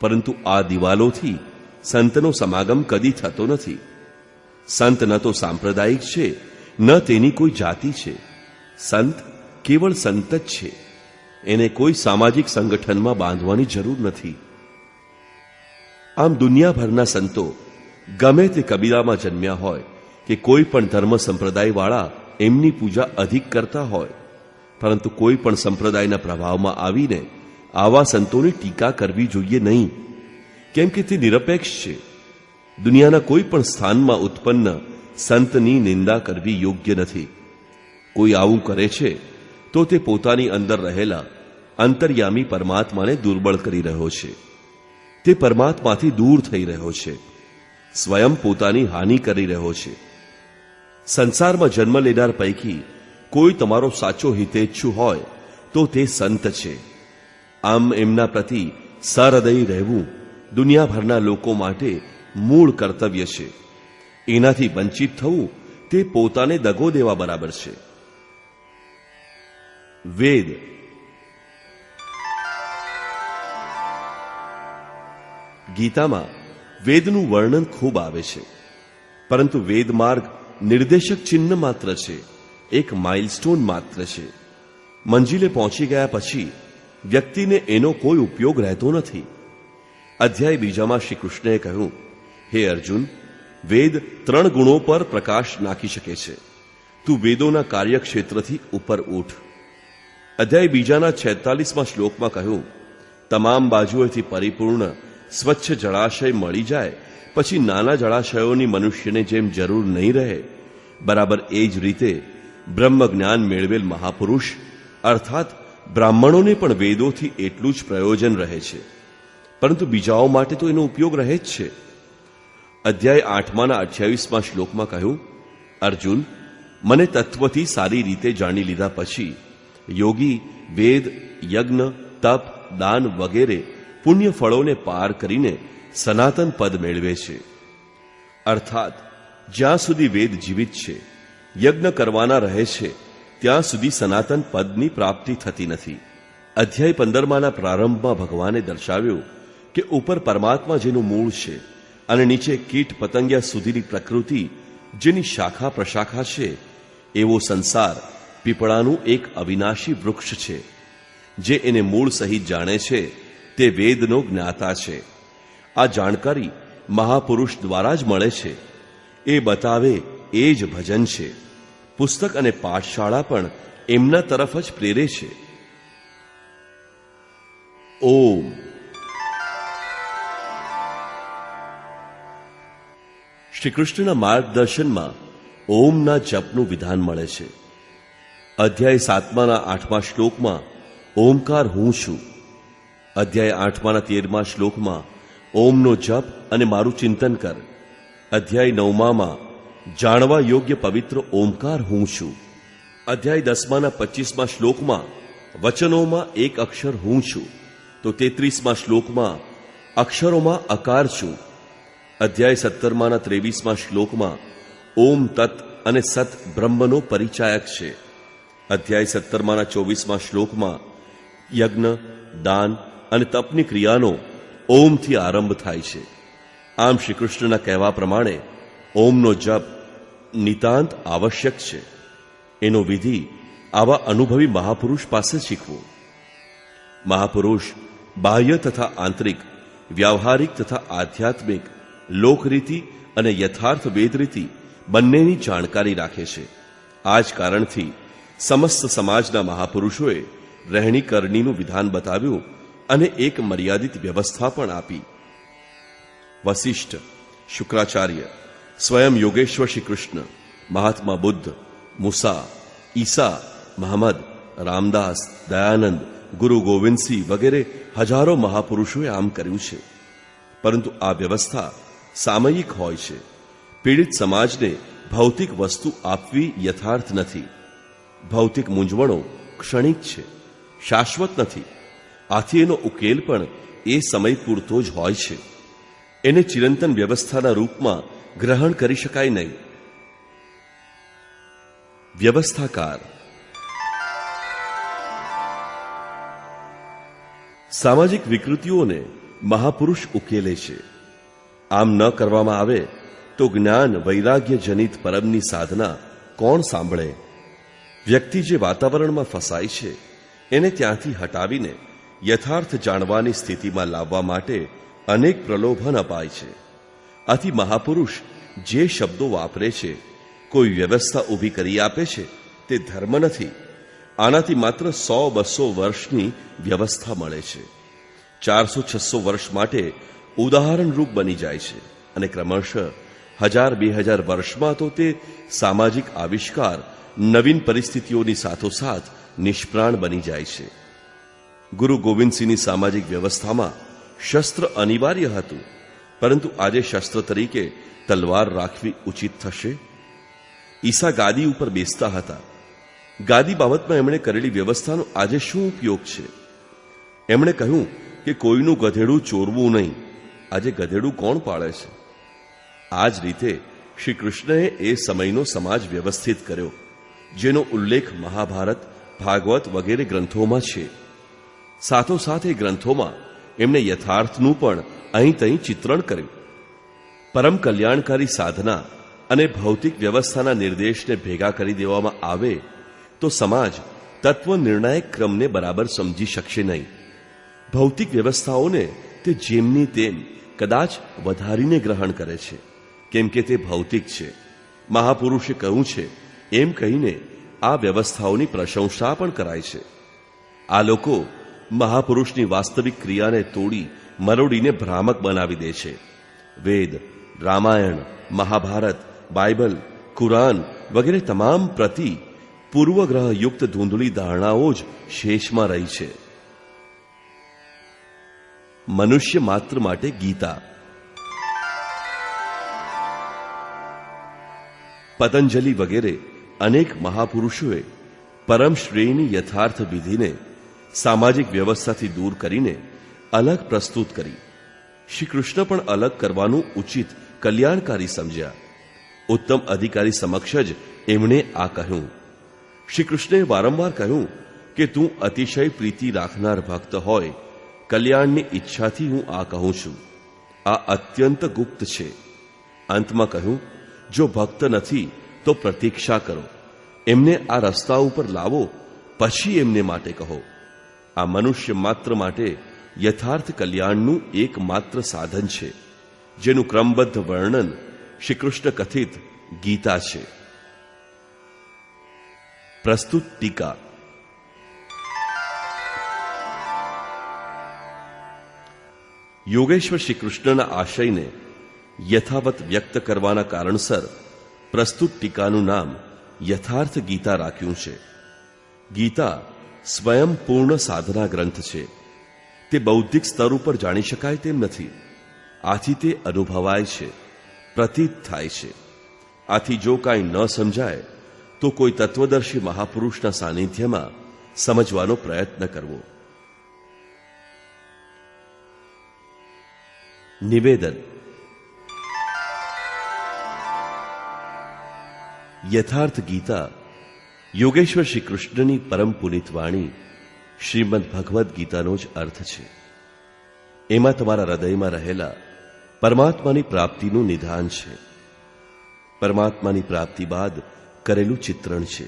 પરંતુ આ દિવાલોથી સંતનો સમાગમ કદી થતો નથી. સંત ન તો સાંપ્રદાયિક છે, ન તેની કોઈ જાતિ છે. સંત કેવળ સંત જ છે. એને કોઈ સામાજિક સંગઠનમાં બાંધવાની જરૂર નથી. આમ દુનિયાભરના સંતો ગમે તે કબીલામાં જન્મ્યા હોય કે કોઈ પણ ધર્મ સંપ્રદાયવાળા એમની પૂજા અધિક કરતા હોય, પરંતુ કોઈ પણ સંપ્રદાયના પ્રભાવમાં આવીને આવા સંતોની ટીકા કરવી જોઈએ નહીં, કેમ કે તે નિરપેક્ષ છે. દુનિયાના કોઈ પણ સ્થાનમાં ઉત્પન્ન સંતની નિંદા કરવી યોગ્ય નથી. કોઈ આવું કરે છે તો તે પોતાની અંદર રહેલા અંતર્યામી પરમાત્માને દુર્બળ કરી રહ્યો છે. તે પરમાત્માથી દૂર થઈ રહ્યો છે. સ્વયં પોતાની હાનિ કરી રહ્યો છે. સંસારમાં જન્મ લેનાર પૈકી કોઈ તમારો સાચો હિતેચ્છુ હોય તો તે સંત છે. આમ એમના પ્રતિ સહૃદયી રહેવું દુનિયાભરના લોકો માટે મૂળ કર્તવ્ય છે. એનાથી વંચિત થવું તે પોતાને દગો દેવા બરાબર છે. વેદ ગીતામાં વેદનું વર્ણન ખૂબ આવે છે, પરંતુ વેદ માર્ગ નિર્દેશક ચિહ્ન માત્ર છે, એક માઇલસ્ટોન માત્ર છે. મંજિલે પહોંચી ગયા પછી વ્યક્તિને એનો કોઈ ઉપયોગ રહેતો નથી. અધ્યાય 2 શ્રી કૃષ્ણએ કહ્યું, હે અર્જુન, વેદ 3 ગુણો પર પ્રકાશ નાખી શકે છે. તું વેદોના કાર્યક્ષેત્રથી ઉપર ઉઠ. અધ્યાય 2 શ્લોકમાં કહ્યું, તમામ બાજુએથી પરિપૂર્ણ સ્વચ્છ જળાશય મળી જાય પછી નાના જળાશયોની મનુષ્યને જેમ જરૂર નહીં રહે, બરાબર એ જ રીતે બ્રહ્મ જ્ઞાન મેળવેલ મહાપુરુષ અર્થાત બ્રાહ્મણોને પણ વેદોથી એટલું જ પ્રયોજન રહે છે, પરંતુ બીજાઓ માટે તો એનો ઉપયોગ રહે જ છે. અધ્યાય 8 શ્લોકમાં કહ્યું, અર્જુન, મને તત્વથી સારી રીતે જાણી લીધા પછી યોગી વેદ, યજ્ઞ, તપ, દાન વગેરે પુણ્ય ફળોને પાર કરીને સનાતન પદ મેળવે છે. અર્થાત જ્યાં સુધી વેદ જીવિત છે, યજ્ઞ કરવાના રહે છે, ત્યાં સુધી સનાતન પદની પ્રાપ્તિ થતી નથી. અધ્યાય 15ના પ્રારંભમાં ભગવાને દર્શાવ્યું કે ઉપર પરમાત્મા જેનું મૂળ છે અને નીચે કીટ પતંગિયા સુધીની પ્રકૃતિ જેની શાખા પ્રશાખા છે, એવો સંસાર પીપળાનું એક અવિનાશી વૃક્ષ છે. જે એને મૂળ સહિત જાણે છે તે વેદનો જ્ઞાતા છે. આ જાણકારી મહાપુરુષ દ્વારા જ મળે છે. એ બતાવે એ જ ભજન છે. પુસ્તક અને પાઠશાળા પણ એમના તરફ જ પ્રેરે છે. ઓમ. શ્રી કૃષ્ણના માર્ગદર્શનમાં ઓમના જપનું વિધાન મળે છે. અધ્યાય 7 શ્લોકમાં ઓમકાર હું છું. અધ્યાય 8 શ્લોકમાં ઓમનો જપ અને મારું ચિંતન કર. અધ્યાય 9 જાણવા યોગ્ય પવિત્ર ઓમકાર હું છું. અધ્યાય 10 શ્લોકમાં વચનોમાં એક અક્ષર હું છું, તો 33 શ્લોકમાં અક્ષરોમાં અકાર છું. અધ્યાય 17 શ્લોકમાં ઓમ તત અને સત બ્રહ્મનો પરિચાયક છે. અધ્યાય 17 શ્લોકમાં યજ્ઞ, દાન અને તપની ક્રિયાનો ઓમથી આરંભ થાય છે. આમ શ્રી કૃષ્ણના કહેવા પ્રમાણે ઓમનો જપ નિતાંત આવશ્યક છે. એનો વિધિ આવા અનુભવી મહાપુરુષ પાસે શીખવો. મહાપુરુષ બાહ્ય તથા આંતરિક, વ્યાવહારિક તથા આધ્યાત્મિક, લોકરીતિ અને યથાર્થ વેદરીતિ બંનેની જાણકારી રાખે છે. આ જ કારણથી સમસ્ત સમાજના મહાપુરુષોએ રહેણી કરણીનું વિધાન બતાવ્યું અને એક મર્યાદિત વ્યવસ્થા પણ આપી. વશિષ્ઠ, શુક્રાચાર્ય, સ્વયં યોગેશ્વર શ્રી કૃષ્ણ, મહાત્મા બુદ્ધ, મૂસા, ઈસા, મહમ્મદ, રામદાસ, દયાનંદ, ગુરુ ગોવિંદસિંહ વગેરે હજારો મહાપુરુષોએ આમ કર્યું છે. પરંતુ આ વ્યવસ્થા સામયિક હોય છે. પીડિત સમાજને ભૌતિક વસ્તુ આપવી યથાર્થ નથી. ભૌતિક મૂંઝવણો ક્ષણિક છે, શાશ્વત નથી. આથી એનો ઉકેલ પણ એ સમય પૂરતો જ હોય છે. એને ચિરંતન વ્યવસ્થાના રૂપમાં ગ્રહણ કરી શકાય નહીં. વ્યવસ્થાકાર સામાજિક વિકૃતિઓને મહાપુરુષ ઉકેલે છે. આમ ન કરવામાં આવે તો જ્ઞાન વૈરાગ્ય જનિત પરમની સાધના કોણ સાંભળે? વ્યક્તિ જે વાતાવરણમાં ફસાય છે એને ત્યાંથી હટાવીને યથાર્થ જાણવાની સ્થિતિમાં લાવવા માટે અનેક પ્રલોભન અપાય છે. આથી મહાપુરુષ જે શબ્દો વાપરે છે, કોઈ વ્યવસ્થા ઊભી કરી આપે છે, તે ધર્મ નથી. આનાથી માત્ર 100-200 વર્ષની વ્યવસ્થા મળે છે. 400-600 વર્ષ માટે ઉદાહરણરૂપ બની જાય છે અને ક્રમશઃ 1000-2000 વર્ષમાં તો તે સામાજિક આવિષ્કાર નવીન પરિસ્થિતિઓની સાથોસાથ નિષ્પ્રાણ બની જાય છે. ગુરુ ગોવિંદસિંહની સામાજિક વ્યવસ્થામાં શસ્ત્ર અનિવાર્ય હતું, પરંતુ આજે શસ્ત્ર તરીકે તલવાર રાખવી ઉચિત થશે? ઈસા ગાદી ઉપર બેસતા હતા. ગાદી બાબતમાં એમણે કરેલી વ્યવસ્થાનો આજે શું ઉપયોગ છે? એમણે કહ્યું કે કોઈનું ગધેડું ચોરવું નહીં. આજે ગધેડું કોણ પાળે છે? આ જ રીતે શ્રી કૃષ્ણએ એ સમયનો સમાજ વ્યવસ્થિત કર્યો, જેનો ઉલ્લેખ મહાભારત, ભાગવત વગેરે ગ્રંથોમાં છે. સાથોસાથ એ ગ્રંથોમાં એમણે યથાર્થનું પણ અહીં તહીં ચિત્રણ કર્યું. પરમ કલ્યાણકારી સાધના અને ભૌતિક વ્યવસ્થાના નિર્દેશને ભેગા કરી દેવામાં આવે તો સમાજ તત્વ નિર્ણાયક ક્રમને બરાબર સમજી શકશે નહીં. ભૌતિક વ્યવસ્થાઓને તે જેમની તેમ કદાચ વધારીને ગ્રહણ કરે છે, કેમ કે તે ભૌતિક છે. મહાપુરુષે કહ્યું છે એમ કહીને આ વ્યવસ્થાઓની પ્રશંસા પણ કરાય છે. આ લોકો મહાપુરુષની વાસ્તવિક ક્રિયાને તોડી મરોડીને ભ્રામક બનાવી દે છે. વેદ, રામાયણ, મહાભારત, બાઇબલ, કુરાન વગેરે તમામ પ્રતિ પૂર્વગ્રહયુક્ત ધૂંધળી ધારણાઓ જ શેષમાં રહી છે. મનુષ્ય માત્ર માટે ગીતા. પતંજલિ વગેરે અનેક મહાપુરુષોએ પરમ શ્રેયની યથાર્થ વિધિને સામાજિક વ્યવસ્થાથી દૂર કરીને અલગ પ્રસ્તુત કરી. શ્રી કૃષ્ણ પણ અલગ કરવાનું ઉચિત કલ્યાણકારી સમજ્યા. ઉત્તમ અધિકારી સમક્ષ જ એમણે આ કહ્યું. શ્રી કૃષ્ણે વારંવાર કહ્યું કે તું અતિશય પ્રીતિ રાખનાર ભક્ત હોય, કલ્યાણની ઈચ્છાથી હું આ કહું છું. આ અત્યંત ગુપ્ત છે. અંતમાં કહ્યું, જો ભક્ત નથી તો પ્રતીક્ષા કરો, એમને આ રસ્તા ઉપર લાવો, પછી એમને માટે કહો. આ મનુષ્ય માત્ર માટે યથાર્થ કલ્યાણનું એકમાત્ર સાધન છે, જેનું ક્રમબદ્ધ વર્ણન શ્રી કૃષ્ણ કથિત ગીતા છે. પ્રસ્તુત ટીકા. યોગેશ્વર શ્રી કૃષ્ણના આશયને યથાવત વ્યક્ત કરવાના કારણસર પ્રસ્તુત ટીકાનું નામ યથાર્થ ગીતા રાખ્યું છે. ગીતા સ્વયં પૂર્ણ સાધના ગ્રંથ છે. તે બૌદ્ધિક સ્તર ઉપર જાણી શકાય તેમ નથી. આથી તે અનુભવાય છે, પ્રતીત થાય છે. આથી જો કાંઈ ન સમજાય તો કોઈ તત્વદર્શી મહાપુરુષના સાનિધ્યમાં સમજવાનો પ્રયત્ન કરવો. નિવેદન. યથાર્થ ગીતા યોગેશ્વર શ્રી કૃષ્ણની પરમ પુનિત વાણી શ્રીમદ ભગવદ્ ગીતાનો જ અર્થ છે. એમાં તમારા હૃદયમાં રહેલા પરમાત્માની પ્રાપ્તિનું નિધાન છે. પરમાત્માની પ્રાપ્તિ બાદ કરેલું ચિત્રણ છે.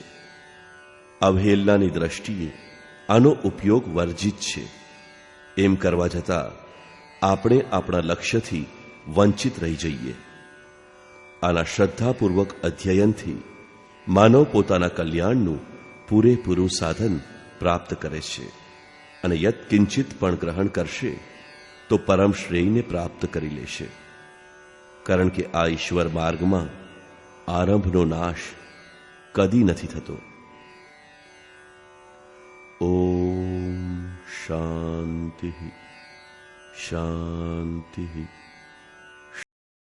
અવહેલનાની દ્રષ્ટિએ આનો ઉપયોગ વર્જિત છે. એમ કરવા જતાં આપણે આપણા લક્ષ્યથી વંચિત રહી જઈએ. આના શ્રદ્ધાપૂર્વક અધ્યયનથી માનવ પોતાના કલ્યાણનું પૂરેપૂરું સાધન પ્રાપ્ત કરે છે અને યત્કિંચિત પણ ગ્રહણ કરશે તો પરમ શ્રેયને પ્રાપ્ત કરી લેશે. કારણ કે આ ઈશ્વર માર્ગમાં આરંભનો નાશ કદી નથી થતો. ઓમ શાંતિ શાંતિ